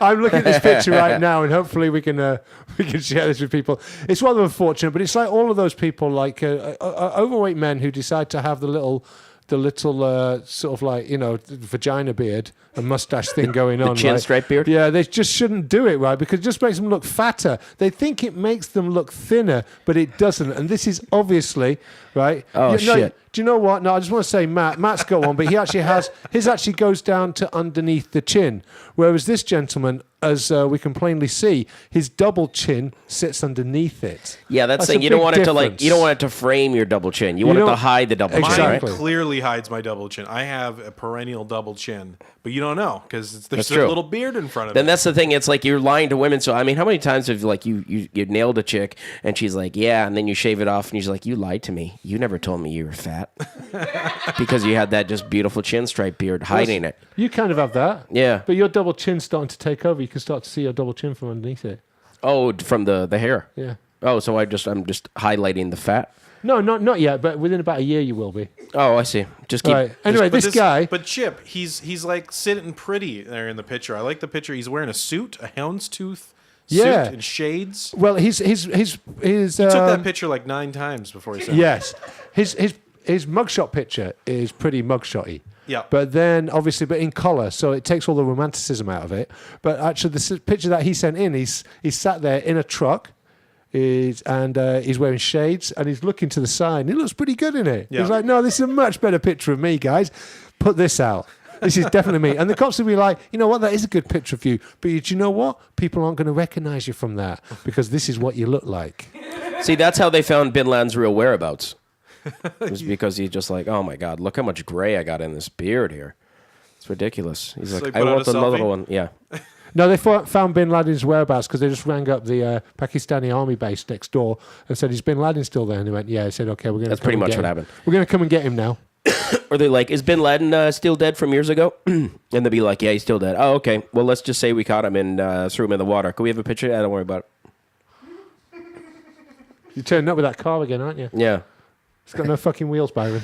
[SPEAKER 2] I'm looking at this picture right now, and hopefully we can share this with people. It's rather unfortunate, but it's like all of those people, like overweight men who decide to have the little the little sort of like, vagina beard and mustache thing going on.
[SPEAKER 1] chin
[SPEAKER 2] right?
[SPEAKER 1] stripe beard?
[SPEAKER 2] Yeah, they just shouldn't do it, right? Because it just makes them look fatter. They think it makes them look thinner, but it doesn't. And this is obviously, right?
[SPEAKER 1] Oh, shit.
[SPEAKER 2] Do you know what? No, I just want to say Matt's got one, but he actually has, his actually goes down to underneath the chin. Whereas this gentleman, as we can plainly see, his double chin sits underneath it.
[SPEAKER 1] Yeah, that's the thing.
[SPEAKER 2] a
[SPEAKER 1] You don't
[SPEAKER 2] big
[SPEAKER 1] want it to
[SPEAKER 2] difference.
[SPEAKER 1] you don't want it to frame your double chin. You want it to
[SPEAKER 2] don't-
[SPEAKER 1] hide the double chin,
[SPEAKER 2] Exactly.
[SPEAKER 1] right?
[SPEAKER 7] Clearly hides my double chin. I have a perennial double chin, but you don't know because there's
[SPEAKER 1] That's
[SPEAKER 7] a
[SPEAKER 1] true.
[SPEAKER 7] little beard in front of
[SPEAKER 1] Then
[SPEAKER 7] it.
[SPEAKER 1] that's the thing. It's like you're lying to women. So I mean, how many times have like you nailed a chick and she's like, yeah, and then you shave it off and she's like, you lied to me. You never told me you were fat because you had that just beautiful chin stripe beard hiding it.
[SPEAKER 2] You kind of have that.
[SPEAKER 1] Yeah.
[SPEAKER 2] But your double chin's starting to take over. You can start to see your double chin from underneath it.
[SPEAKER 1] Oh, from the hair.
[SPEAKER 2] Yeah.
[SPEAKER 1] Oh, so I'm just highlighting the fat.
[SPEAKER 2] No, not yet, but within about a year you will be.
[SPEAKER 1] Oh, I see. Just keep.
[SPEAKER 2] Right. Anyway,
[SPEAKER 7] But
[SPEAKER 2] this guy.
[SPEAKER 7] But Chip, he's like sitting pretty there in the picture. I like the picture. He's wearing a suit, a houndstooth
[SPEAKER 2] Yeah.
[SPEAKER 7] suit, and shades.
[SPEAKER 2] Well, his
[SPEAKER 7] He took that picture like 9 times before he said.
[SPEAKER 2] Yes, his mugshot picture is pretty mugshotty.
[SPEAKER 7] Yeah.
[SPEAKER 2] But then obviously, but in colour, so it takes all the romanticism out of it. But actually, the picture that he sent in, he's sat there in a truck. He's wearing shades and he's looking to the side. He looks pretty good in it.
[SPEAKER 7] Yeah.
[SPEAKER 2] He's like, no, this is a much better picture of me, guys. Put this out. This is definitely me. And the cops will be like, you know what, that is a good picture of you. But do you know what? People aren't going to recognize you from that because this is what you look like.
[SPEAKER 1] See, that's how they found Bin Laden's real whereabouts. It was because he's just like, oh my God, look how much gray I got in this beard here. It's ridiculous. He's
[SPEAKER 7] So
[SPEAKER 1] like,
[SPEAKER 7] they
[SPEAKER 1] I
[SPEAKER 7] put out
[SPEAKER 1] want
[SPEAKER 7] a
[SPEAKER 1] another
[SPEAKER 7] selfie?
[SPEAKER 1] one. Yeah.
[SPEAKER 2] No, they found Bin Laden's whereabouts because they just rang up the Pakistani army base next door and said, is Bin Laden still there? And they went, yeah. I said, okay, we're going to
[SPEAKER 1] That's pretty much what happened.
[SPEAKER 2] We're going to come and get him now.
[SPEAKER 1] Or they're like, is Bin Laden still dead from years ago? And they'll be like, yeah, he's still dead. Oh, okay. Well, let's just say we caught him and threw him in the water. Can we have a picture? Yeah, don't worry about it.
[SPEAKER 2] You're turning up with that car again, aren't you?
[SPEAKER 1] Yeah.
[SPEAKER 2] It's got no fucking wheels, Byron.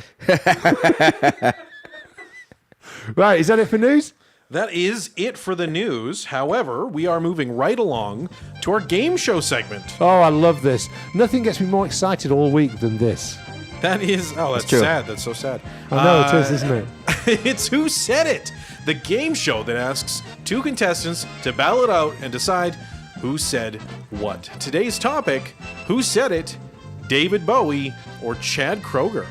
[SPEAKER 2] Right, is that it for news?
[SPEAKER 7] That is it for the news. However, we are moving right along to our game show segment.
[SPEAKER 2] Oh, I love this. Nothing gets me more excited all week than this.
[SPEAKER 7] That is, that's
[SPEAKER 1] true.
[SPEAKER 7] sad. That's so sad.
[SPEAKER 2] I know it is, isn't it?
[SPEAKER 7] It's Who Said It? The game show that asks 2 contestants to battle it out and decide who said what. Today's topic, who said it? David Bowie or Chad Kroeger?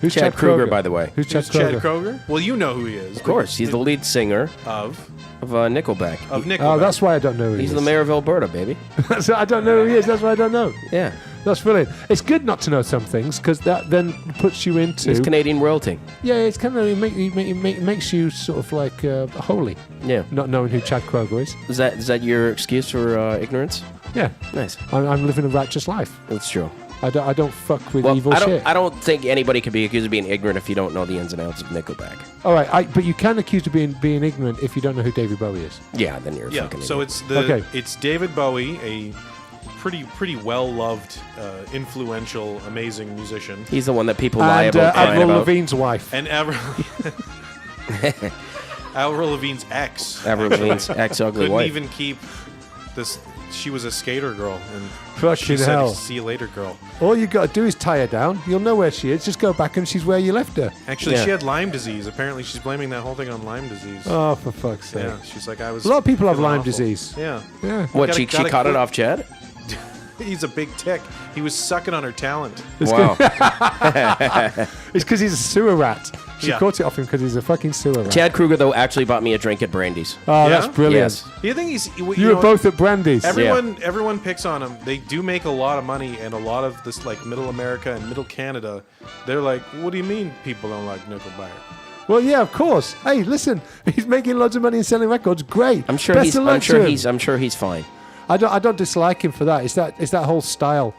[SPEAKER 2] Who's
[SPEAKER 1] Chad Kroeger, by the way.
[SPEAKER 2] Who's Chad
[SPEAKER 7] Who's
[SPEAKER 2] Kroeger?
[SPEAKER 7] Chad Kroeger? Well, you know who he is.
[SPEAKER 1] Of course. He's the lead singer
[SPEAKER 7] Of
[SPEAKER 1] Nickelback.
[SPEAKER 7] Nickelback.
[SPEAKER 2] Oh, that's why I don't know who he
[SPEAKER 1] He's
[SPEAKER 2] is.
[SPEAKER 1] the mayor of Alberta, baby.
[SPEAKER 2] So I don't know who he is. That's why I don't know.
[SPEAKER 1] Yeah.
[SPEAKER 2] That's brilliant. It's good not to know some things because that then puts you into.
[SPEAKER 1] He's Canadian royalty.
[SPEAKER 2] Yeah, it's kind of it makes you sort of like holy.
[SPEAKER 1] Yeah.
[SPEAKER 2] Not knowing who Chad Kroeger is.
[SPEAKER 1] Is that your excuse for ignorance?
[SPEAKER 2] Yeah,
[SPEAKER 1] Nice.
[SPEAKER 2] I'm living a righteous life.
[SPEAKER 1] That's true.
[SPEAKER 2] I don't fuck with
[SPEAKER 1] Well,
[SPEAKER 2] evil shit.
[SPEAKER 1] I don't think anybody can be accused of being ignorant if you don't know the ins and outs of Nickelback.
[SPEAKER 2] All right, but you can accuse of being ignorant if you don't know who David Bowie is.
[SPEAKER 1] Yeah, then you're a
[SPEAKER 7] Yeah,
[SPEAKER 1] fucking
[SPEAKER 7] so
[SPEAKER 1] idiot.
[SPEAKER 7] it's David Bowie, a pretty well loved, influential, amazing musician,
[SPEAKER 1] He's the one that people lie
[SPEAKER 2] And
[SPEAKER 1] about crying
[SPEAKER 2] Avril
[SPEAKER 1] about.
[SPEAKER 2] Lavigne's wife.
[SPEAKER 7] and Avril Lavigne's ex.
[SPEAKER 1] Avril Lavigne's ex-ugly
[SPEAKER 7] Couldn't
[SPEAKER 1] wife.
[SPEAKER 7] even keep this. She was a skater girl, and
[SPEAKER 2] Fucking
[SPEAKER 7] she said,
[SPEAKER 2] hell.
[SPEAKER 7] "See you later, girl."
[SPEAKER 2] All you got to do is tie her down. You'll know where she is. Just go back and she's where you left her.
[SPEAKER 7] Actually,
[SPEAKER 1] Yeah.
[SPEAKER 7] she had Lyme disease. Apparently, she's blaming that whole thing on Lyme disease.
[SPEAKER 2] Oh, for fuck's sake.
[SPEAKER 7] Yeah, she's like, I was.
[SPEAKER 2] A lot of people have
[SPEAKER 7] feeling
[SPEAKER 2] Lyme
[SPEAKER 7] awful.
[SPEAKER 2] disease.
[SPEAKER 7] Yeah.
[SPEAKER 2] Yeah.
[SPEAKER 1] What,
[SPEAKER 7] Gotta-
[SPEAKER 1] she
[SPEAKER 7] gotta
[SPEAKER 1] caught it
[SPEAKER 7] quit.
[SPEAKER 1] off Chad?
[SPEAKER 7] He's a big tick. He was sucking on her talent.
[SPEAKER 1] Wow.
[SPEAKER 2] It's because he's a sewer rat. She
[SPEAKER 7] Yeah.
[SPEAKER 2] caught it off him because he's a fucking sewer rat.
[SPEAKER 1] Chad Kroeger, though, actually bought me a drink at Brandy's.
[SPEAKER 2] Oh, that's
[SPEAKER 7] Yeah?
[SPEAKER 2] brilliant.
[SPEAKER 1] Yes.
[SPEAKER 7] You think he's?
[SPEAKER 2] You were
[SPEAKER 7] know,
[SPEAKER 2] both at Brandy's.
[SPEAKER 7] Everyone picks on him. They do make a lot of money, and a lot of this, like Middle America and Middle Canada, they're like, "What do you mean people don't like Nickelback?"
[SPEAKER 2] Well, yeah, of course. Hey, listen, he's making loads of money and selling records. Great.
[SPEAKER 1] I'm sure
[SPEAKER 2] Best
[SPEAKER 1] he's.
[SPEAKER 2] of luck
[SPEAKER 1] I'm sure
[SPEAKER 2] to him.
[SPEAKER 1] he's. I'm sure he's fine.
[SPEAKER 2] I don't dislike him for that. It's that whole style.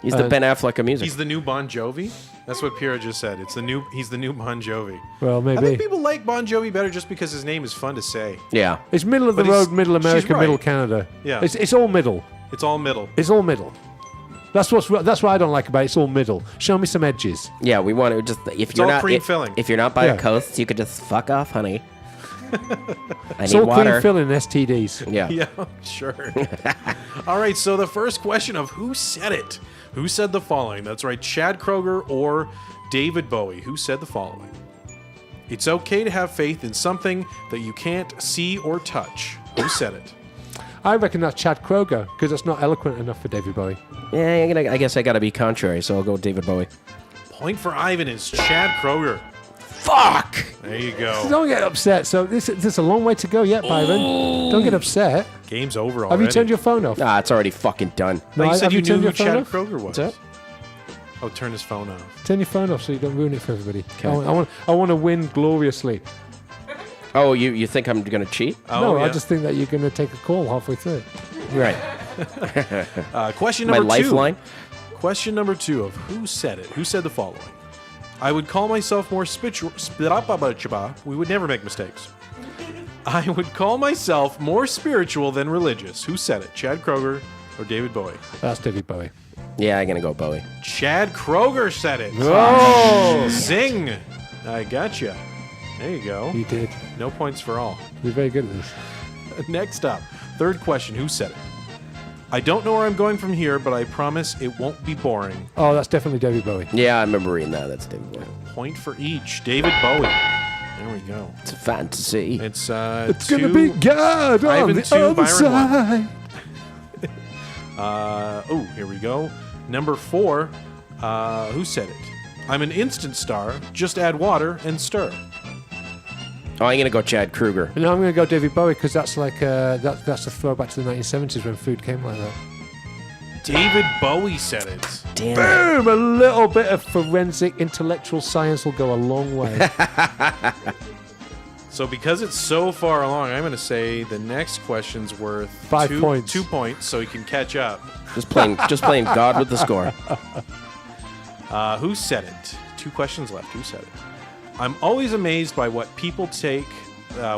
[SPEAKER 1] He's the Ben Affleck of music.
[SPEAKER 7] He's the new Bon Jovi. That's what Pira just said. He's the new Bon Jovi.
[SPEAKER 2] Well,
[SPEAKER 7] I
[SPEAKER 2] maybe
[SPEAKER 7] think people like Bon Jovi better just because his name is fun to say.
[SPEAKER 1] Yeah.
[SPEAKER 2] it's middle of the
[SPEAKER 7] But he's-
[SPEAKER 2] road, middle
[SPEAKER 7] she's
[SPEAKER 2] America,
[SPEAKER 7] right.
[SPEAKER 2] middle Canada.
[SPEAKER 7] Yeah.
[SPEAKER 2] It's all middle.
[SPEAKER 7] It's all middle.
[SPEAKER 2] It's all middle. That's what I don't like about it. It's all middle. Show me some edges.
[SPEAKER 1] Yeah, we want to just if
[SPEAKER 7] It's
[SPEAKER 1] you're
[SPEAKER 7] all
[SPEAKER 1] not
[SPEAKER 7] cream
[SPEAKER 1] if,
[SPEAKER 7] filling.
[SPEAKER 1] if you're not by
[SPEAKER 2] Yeah.
[SPEAKER 1] a coast, you could just fuck off, honey. I
[SPEAKER 2] It's
[SPEAKER 1] need
[SPEAKER 2] all
[SPEAKER 1] water.
[SPEAKER 2] clean filling STDs.
[SPEAKER 1] Yeah.
[SPEAKER 7] Yeah, sure. All right, so the first question of who said it? Who said the following? That's right, Chad Kroeger or David Bowie. Who said the following? It's okay to have faith in something that you can't see or touch. Who said it?
[SPEAKER 2] I reckon that's Chad Kroger, because that's not eloquent enough for David Bowie.
[SPEAKER 1] Yeah, I guess I got to be contrary, so I'll go with David Bowie.
[SPEAKER 7] Point for Ivan is Chad Kroger.
[SPEAKER 1] Fuck!
[SPEAKER 7] There you go.
[SPEAKER 2] Don't get upset. So this is a long way to go yet, Byron. Don't get upset.
[SPEAKER 7] Game's over already.
[SPEAKER 2] Have you turned your phone off?
[SPEAKER 1] Ah, it's already fucking done.
[SPEAKER 7] No, you
[SPEAKER 2] have
[SPEAKER 7] said you knew
[SPEAKER 2] turned
[SPEAKER 7] who
[SPEAKER 2] your phone
[SPEAKER 7] Chad
[SPEAKER 2] off?
[SPEAKER 7] Kroger was.
[SPEAKER 1] What's that?
[SPEAKER 7] Oh, turn his phone off.
[SPEAKER 2] Turn your phone off so you don't ruin it for everybody.
[SPEAKER 1] Okay.
[SPEAKER 2] I want to win gloriously.
[SPEAKER 1] Oh, you think I'm going to cheat?
[SPEAKER 7] Oh,
[SPEAKER 2] No,
[SPEAKER 7] yeah.
[SPEAKER 2] I just think that you're going to take a call halfway through it.
[SPEAKER 1] Right.
[SPEAKER 7] Question
[SPEAKER 1] My
[SPEAKER 7] number 2.
[SPEAKER 1] lifeline?
[SPEAKER 7] Question number 2 of who said it? Who said the following? I would call myself more spiritual. We would never make mistakes. I would call myself more spiritual than religious. Who said it? Chad Kroger or David Bowie?
[SPEAKER 2] That's David Bowie.
[SPEAKER 1] Yeah, I'm going to go Bowie.
[SPEAKER 7] Chad Kroger said it.
[SPEAKER 2] Oh!
[SPEAKER 7] Zing! I gotcha. There you go.
[SPEAKER 2] You did.
[SPEAKER 7] No points for all.
[SPEAKER 2] You're very good at this.
[SPEAKER 7] Next up, third question. Who said it? I don't know where I'm going from here, but I promise it won't be boring.
[SPEAKER 2] Oh, that's definitely David Bowie.
[SPEAKER 1] Yeah, I remember reading that. That's David Bowie.
[SPEAKER 7] Point for each. David Bowie. There we go.
[SPEAKER 1] It's a fantasy.
[SPEAKER 7] It's
[SPEAKER 2] It's going to be God on
[SPEAKER 7] Ivan
[SPEAKER 2] the
[SPEAKER 7] 2,
[SPEAKER 2] other
[SPEAKER 7] Byron 1.
[SPEAKER 2] side.
[SPEAKER 7] Here we go. Number 4. Who said it? I'm an instant star. Just add water and stir.
[SPEAKER 1] Oh, I'm going to go Chad Kroger.
[SPEAKER 2] No, I'm going to go David Bowie because that's like that's a throwback to the 1970s when food came like that.
[SPEAKER 7] David Bowie said it.
[SPEAKER 1] Damn.
[SPEAKER 2] Boom! A little bit of forensic intellectual science will go a long way.
[SPEAKER 7] So because it's so far along, I'm going to say the next question's worth
[SPEAKER 2] 5 points.
[SPEAKER 7] 2 points, so he can catch up.
[SPEAKER 1] Just playing God with the score.
[SPEAKER 7] Who said it? 2 questions left. Who said it? I'm always amazed by what people take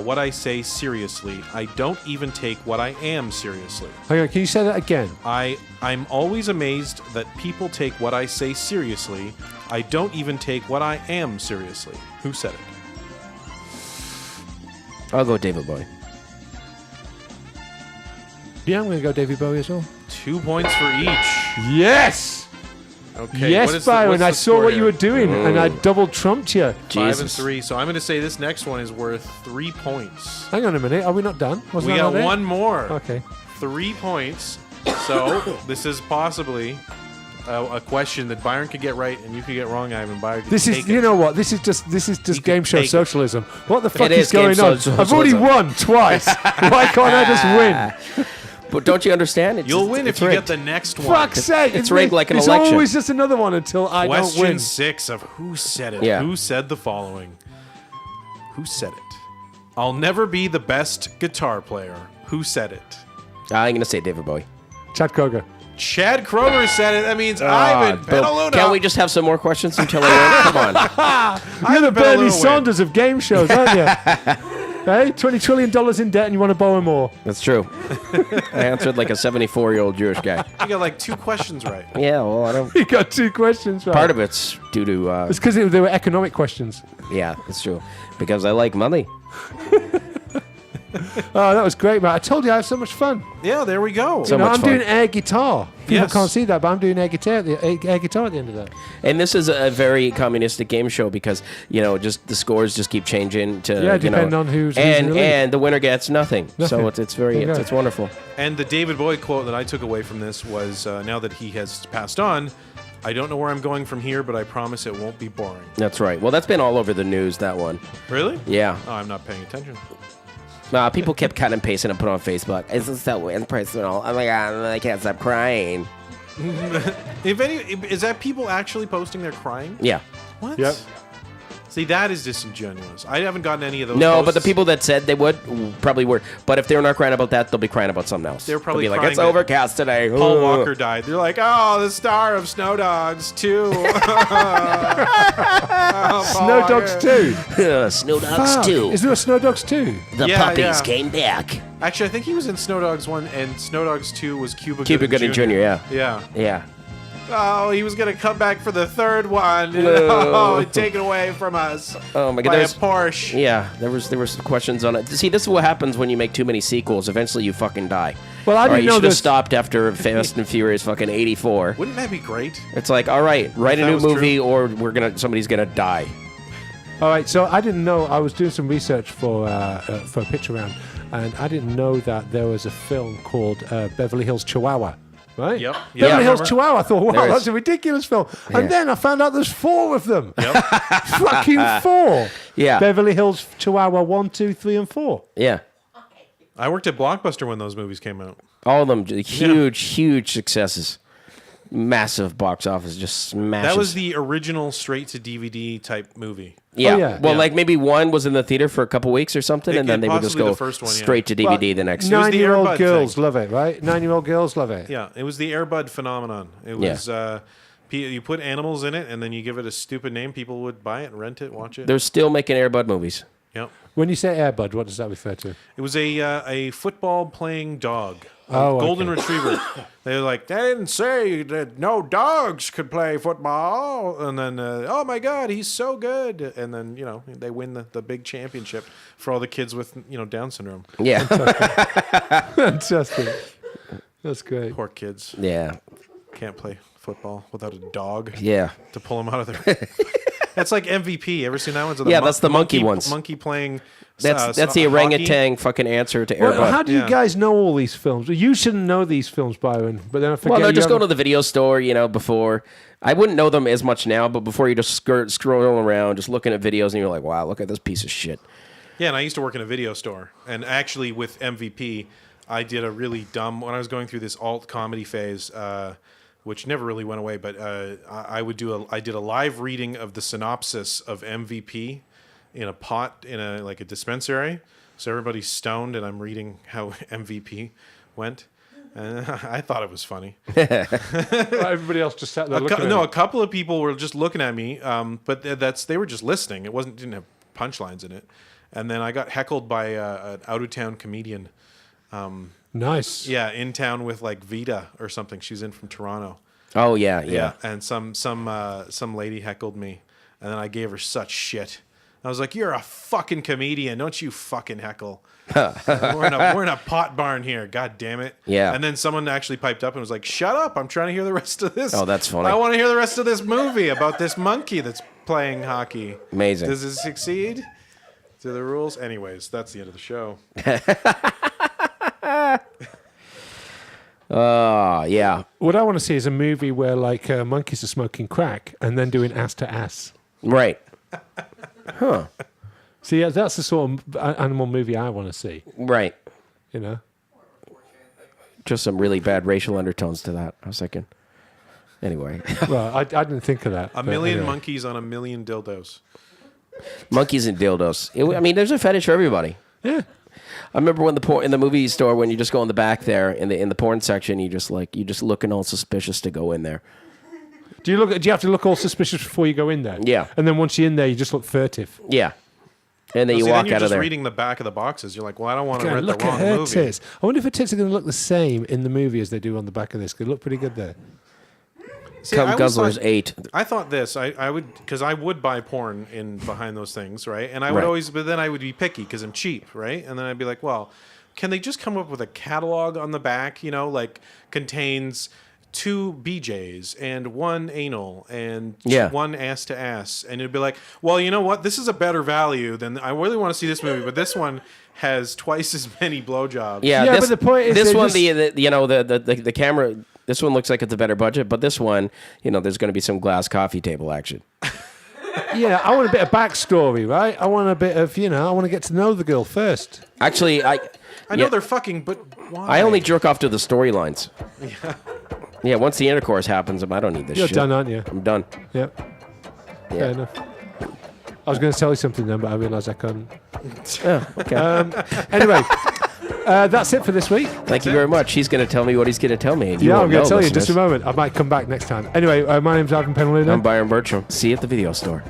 [SPEAKER 7] what I say seriously. I don't even take what I am seriously.
[SPEAKER 2] Hang on, can you say that again?
[SPEAKER 7] I'm always amazed that people take what I say seriously. I don't even take what I am seriously. Who said it?
[SPEAKER 1] I'll go David Bowie.
[SPEAKER 2] Yeah, I'm going to go David Bowie as well.
[SPEAKER 7] 2 points for each.
[SPEAKER 2] Yes!
[SPEAKER 7] Okay.
[SPEAKER 2] Yes, Byron, I saw what you were doing, and I double trumped you.
[SPEAKER 7] 5 and 3. So I'm going to say this next one is worth 3 points.
[SPEAKER 2] Hang on a minute, are we not done? Wasn't
[SPEAKER 7] We
[SPEAKER 2] that
[SPEAKER 7] got
[SPEAKER 2] not it?
[SPEAKER 7] one more.
[SPEAKER 2] Okay.
[SPEAKER 7] 3 points. So this is possibly a question that Byron could get right and you could get wrong, Ivan. Byron could
[SPEAKER 2] This is,
[SPEAKER 7] take
[SPEAKER 2] you
[SPEAKER 7] it.
[SPEAKER 2] know what? This is just game show
[SPEAKER 7] take it.
[SPEAKER 2] socialism. What the fuck
[SPEAKER 1] It
[SPEAKER 2] is
[SPEAKER 1] is game
[SPEAKER 2] going on?
[SPEAKER 1] socialism.
[SPEAKER 2] I've already won twice. Why can't I just win?
[SPEAKER 1] But don't you understand?
[SPEAKER 7] You'll win if
[SPEAKER 1] it's
[SPEAKER 7] you
[SPEAKER 1] rigged.
[SPEAKER 7] get the next one.
[SPEAKER 2] Fuck's sake!
[SPEAKER 1] it's rigged like an
[SPEAKER 2] it's
[SPEAKER 1] election.
[SPEAKER 2] always just another one until I don't
[SPEAKER 7] Question
[SPEAKER 2] win.
[SPEAKER 7] 6 of who said it?
[SPEAKER 1] Yeah.
[SPEAKER 7] Who said the following? Who said it? I'll never be the best guitar player. Who said it?
[SPEAKER 1] I'm going to say David Bowie.
[SPEAKER 2] Chad Kroger.
[SPEAKER 7] Chad Kroger said it. That means Ivan
[SPEAKER 1] Bill,
[SPEAKER 7] Penaluna.
[SPEAKER 1] can't we just have some more questions until I win? Come on.
[SPEAKER 2] You're the
[SPEAKER 7] Ivan
[SPEAKER 2] Bernie
[SPEAKER 7] Penaluna
[SPEAKER 2] Sanders of game shows, aren't you? Hey, $20 trillion in debt and you want to borrow more.
[SPEAKER 1] That's true. I answered like a 74-year-old Jewish guy.
[SPEAKER 7] You got like 2 questions right.
[SPEAKER 1] Yeah, well, I don't.
[SPEAKER 2] You got 2 questions right.
[SPEAKER 1] Part of it's due to.
[SPEAKER 2] It's because they were economic questions.
[SPEAKER 1] Yeah, it's true. Because I like money.
[SPEAKER 2] Oh, that was great, man. I told you I had so much fun.
[SPEAKER 7] Yeah, there we go.
[SPEAKER 1] So
[SPEAKER 2] You know,
[SPEAKER 1] much
[SPEAKER 2] I'm
[SPEAKER 1] fun.
[SPEAKER 2] doing air guitar. People
[SPEAKER 7] Yes.
[SPEAKER 2] can't see that, but I'm doing air guitar at the end of that.
[SPEAKER 1] And this is a very communistic game show because, just the scores just keep changing to,
[SPEAKER 2] Yeah, depending on who's
[SPEAKER 1] and
[SPEAKER 2] in the lead.
[SPEAKER 1] and the winner gets nothing. So
[SPEAKER 2] Nothing.
[SPEAKER 1] it's very
[SPEAKER 2] There you go.
[SPEAKER 1] it's wonderful.
[SPEAKER 7] And the David Bowie quote that I took away from this was, now that he has passed on, I don't know where I'm going from here, but I promise it won't be boring.
[SPEAKER 1] That's right. Well, that's been all over the news, that one.
[SPEAKER 7] Really?
[SPEAKER 1] Yeah.
[SPEAKER 7] Oh, I'm not paying attention.
[SPEAKER 1] People kept cutting and pasting and put on Facebook. This is so impersonal. Oh my God, I can't stop crying.
[SPEAKER 7] Is that people actually posting their crying?
[SPEAKER 1] Yeah.
[SPEAKER 7] What?
[SPEAKER 2] Yep.
[SPEAKER 7] See, that is disingenuous. I haven't gotten any of those.
[SPEAKER 1] No,
[SPEAKER 7] posts.
[SPEAKER 1] but the people that said they would probably were. But if they're not crying about that, they'll be crying about something else.
[SPEAKER 7] They're probably
[SPEAKER 1] They'll be like,
[SPEAKER 7] crying
[SPEAKER 1] it's
[SPEAKER 7] that
[SPEAKER 1] overcast today.
[SPEAKER 7] Paul
[SPEAKER 1] Ugh."
[SPEAKER 7] Walker died. They're like, oh, the star of Snow Dogs 2.
[SPEAKER 2] Snow Dogs 2.
[SPEAKER 1] Snow Dogs
[SPEAKER 2] Fuck.
[SPEAKER 1] 2.
[SPEAKER 2] Is there a Snow Dogs 2?
[SPEAKER 1] The
[SPEAKER 7] Yeah,
[SPEAKER 1] puppies
[SPEAKER 7] yeah.
[SPEAKER 1] came back.
[SPEAKER 7] Actually, I think he was in Snow Dogs 1, and Snow Dogs 2 was Cuba
[SPEAKER 1] Gooding Jr., yeah.
[SPEAKER 7] Yeah.
[SPEAKER 1] Yeah.
[SPEAKER 7] Oh, he was going to come back for the third one.
[SPEAKER 1] No.
[SPEAKER 7] Oh, taken away from us.
[SPEAKER 1] Oh my God,
[SPEAKER 7] By a
[SPEAKER 1] there's-
[SPEAKER 7] Porsche.
[SPEAKER 1] Yeah, there was some questions on it. See, this is what happens when you make too many sequels. Eventually, you fucking die.
[SPEAKER 2] Well, I
[SPEAKER 1] All right,
[SPEAKER 2] didn't
[SPEAKER 1] you
[SPEAKER 2] know
[SPEAKER 1] should have
[SPEAKER 2] this.
[SPEAKER 1] stopped after Fast and Furious fucking 84.
[SPEAKER 7] Wouldn't that be great?
[SPEAKER 1] It's like, all right, write a
[SPEAKER 7] that
[SPEAKER 1] new
[SPEAKER 7] was
[SPEAKER 1] movie,
[SPEAKER 7] true.
[SPEAKER 1] or somebody's gonna die.
[SPEAKER 2] All right, so I didn't know. I was doing some research for a pitch around, and I didn't know that there was a film called Beverly Hills Chihuahua. Right?
[SPEAKER 7] Yep.
[SPEAKER 2] Beverly Hills
[SPEAKER 7] Remember?
[SPEAKER 2] Chihuahua. I thought, wow,
[SPEAKER 1] There
[SPEAKER 2] that's
[SPEAKER 1] is.
[SPEAKER 2] a ridiculous film.
[SPEAKER 1] Yeah.
[SPEAKER 2] And then I found out there's 4 of them.
[SPEAKER 7] Yep.
[SPEAKER 2] Fucking 4.
[SPEAKER 1] Yeah.
[SPEAKER 2] Beverly Hills Chihuahua 1, 2, 3, and 4.
[SPEAKER 1] Yeah.
[SPEAKER 7] I worked at Blockbuster when those movies came out.
[SPEAKER 1] All of them, huge successes. Massive box office, just smashes.
[SPEAKER 7] That was the original straight to DVD type movie.
[SPEAKER 1] Yeah.
[SPEAKER 2] Oh, yeah.
[SPEAKER 1] Well,
[SPEAKER 7] Yeah.
[SPEAKER 1] like maybe one was in the theater for a couple weeks or something,
[SPEAKER 7] It-
[SPEAKER 1] and then
[SPEAKER 7] it
[SPEAKER 1] they would just
[SPEAKER 7] possibly
[SPEAKER 1] go
[SPEAKER 7] the first one, yeah.
[SPEAKER 1] straight to DVD the next.
[SPEAKER 7] was the
[SPEAKER 2] 9-year-old
[SPEAKER 7] Airbud
[SPEAKER 2] girls
[SPEAKER 7] thing.
[SPEAKER 2] love it, right? 9-year-old girls love it.
[SPEAKER 7] Yeah, it was the Airbud phenomenon. It was you put animals in it, and then you give it a stupid name. People would buy it, rent it, watch it.
[SPEAKER 1] They're still making Airbud movies.
[SPEAKER 7] Yep.
[SPEAKER 2] When you say Airbud, what does that refer to?
[SPEAKER 7] It was a football playing dog.
[SPEAKER 2] Oh,
[SPEAKER 7] golden
[SPEAKER 2] okay.
[SPEAKER 7] retriever. They were like, they didn't say that no dogs could play football. And then, oh my God, he's so good. And then, they win the big championship for all the kids with, Down syndrome.
[SPEAKER 1] Yeah.
[SPEAKER 2] Fantastic. That's great.
[SPEAKER 7] Poor kids.
[SPEAKER 1] Yeah.
[SPEAKER 7] Can't play football without a dog
[SPEAKER 1] Yeah.
[SPEAKER 7] to pull them out of their... That's like MVP. Ever seen that one?
[SPEAKER 1] Yeah, that's the monkey ones.
[SPEAKER 7] Monkey playing...
[SPEAKER 1] That's the
[SPEAKER 7] hockey.
[SPEAKER 1] orangutan fucking answer to Airbud.
[SPEAKER 2] Well, how do you
[SPEAKER 7] Yeah.
[SPEAKER 2] guys know all these films? You shouldn't know these films, Byron. But then I forget.
[SPEAKER 1] Well, no,
[SPEAKER 2] you
[SPEAKER 1] just go
[SPEAKER 2] haven't-
[SPEAKER 1] to the video store, before. I wouldn't know them as much now, but before you just scroll around, just looking at videos, and you're like, wow, look at this piece of shit.
[SPEAKER 7] Yeah, and I used to work in a video store. And actually, with MVP, I did a really dumb... When I was going through this alt comedy phase, which never really went away, but I did a live reading of the synopsis of MVP in a pot in a dispensary. So everybody's stoned, and I'm reading how MVP went. And I thought it was funny.
[SPEAKER 2] Everybody else just sat there looking at
[SPEAKER 7] A
[SPEAKER 2] it.
[SPEAKER 7] couple of people were just looking at me, but they were just listening. It didn't have punchlines in it. And then I got heckled by an out of town comedian.
[SPEAKER 2] Nice.
[SPEAKER 7] Yeah, in town with like Vita or something. She's in from Toronto.
[SPEAKER 1] Oh, yeah.
[SPEAKER 7] And some lady heckled me, and then I gave her such shit. I was like, "You're a fucking comedian, don't you fucking heckle? we're in a pot barn here. God damn it!"
[SPEAKER 1] Yeah.
[SPEAKER 7] And then someone actually piped up and was like, "Shut up! I'm trying to hear the rest of this.
[SPEAKER 1] Oh, that's funny.
[SPEAKER 7] I want to hear the rest of this movie about this monkey that's playing hockey.
[SPEAKER 1] Amazing.
[SPEAKER 7] Does it succeed? To the rules? Anyways, that's the end of the show.
[SPEAKER 1] Yeah.
[SPEAKER 2] What I want to see is a movie where monkeys are smoking crack and then doing ass to ass.
[SPEAKER 1] Right.
[SPEAKER 2] See, that's the sort of animal movie I want to see.
[SPEAKER 1] Right.
[SPEAKER 2] You know.
[SPEAKER 1] Just some really bad racial undertones to that. I was thinking. Anyway.
[SPEAKER 2] Well, I didn't think of that.
[SPEAKER 7] A
[SPEAKER 2] but
[SPEAKER 7] million
[SPEAKER 2] anyway.
[SPEAKER 7] monkeys on a million dildos.
[SPEAKER 1] Monkeys and dildos. There's a fetish for everybody.
[SPEAKER 2] Yeah.
[SPEAKER 1] I remember when in the movie store when you just go in the back there in the porn section, you just looking all suspicious to go in there.
[SPEAKER 2] Do you have to look all suspicious before you go in there?
[SPEAKER 1] Yeah.
[SPEAKER 2] And then once you're in there, you just look furtive.
[SPEAKER 1] Yeah. And then you
[SPEAKER 7] See,
[SPEAKER 1] walk
[SPEAKER 7] then you're
[SPEAKER 1] out of
[SPEAKER 7] just
[SPEAKER 1] there.
[SPEAKER 7] reading the back of the boxes. You're like, well, I don't want to
[SPEAKER 2] God,
[SPEAKER 7] rent
[SPEAKER 2] look
[SPEAKER 7] the wrong
[SPEAKER 2] at her
[SPEAKER 7] movie.
[SPEAKER 2] tits. I wonder if her tits are going to look the same in the movie as they do on the back of this. They look pretty good there.
[SPEAKER 7] See, I
[SPEAKER 1] Cum
[SPEAKER 7] always
[SPEAKER 1] Guzzlers
[SPEAKER 7] thought-
[SPEAKER 1] 8.
[SPEAKER 7] I thought this. I would, because I would buy porn in behind those things, right? And I would
[SPEAKER 1] Right.
[SPEAKER 7] always, but then I would be picky because I'm cheap, right? And then I'd be like, well, can they just come up with a catalog on the back? Contains 2 BJs and 1 anal and
[SPEAKER 1] Yeah.
[SPEAKER 7] 1 ass to ass, and it'd be like, well, you know what? This is a better value than I really want to see this movie, but this one has twice as many blowjobs.
[SPEAKER 1] Yeah,
[SPEAKER 2] Yeah,
[SPEAKER 1] this,
[SPEAKER 2] but the point is
[SPEAKER 1] this
[SPEAKER 2] they
[SPEAKER 1] one,
[SPEAKER 2] just-
[SPEAKER 1] the camera. This one looks like it's a better budget, but this one, there's going to be some glass coffee table action.
[SPEAKER 2] Yeah, I want a bit of backstory, right? I want a bit of, I want to get to know the girl first.
[SPEAKER 1] Actually,
[SPEAKER 7] I know
[SPEAKER 1] yeah.
[SPEAKER 7] they're fucking, but why?
[SPEAKER 1] I only jerk off to the storylines. Yeah, once the intercourse happens, I don't need this
[SPEAKER 2] You're
[SPEAKER 1] shit.
[SPEAKER 2] done, aren't you?
[SPEAKER 1] I'm done.
[SPEAKER 2] Yeah. Fair enough. I was going to tell you something then, but I realised I couldn't.
[SPEAKER 1] Oh, okay.
[SPEAKER 2] Anyway, that's it for this week.
[SPEAKER 1] Thank you very much. He's going to tell me what he's going to tell me. And you
[SPEAKER 2] Yeah, I'm
[SPEAKER 1] won't
[SPEAKER 2] going
[SPEAKER 1] know,
[SPEAKER 2] to tell you in just a
[SPEAKER 1] listeners.
[SPEAKER 2] moment. I might come back next time. Anyway, my name's Ivan Penaluna.
[SPEAKER 1] I'm Byron Bertram. See you at the video store.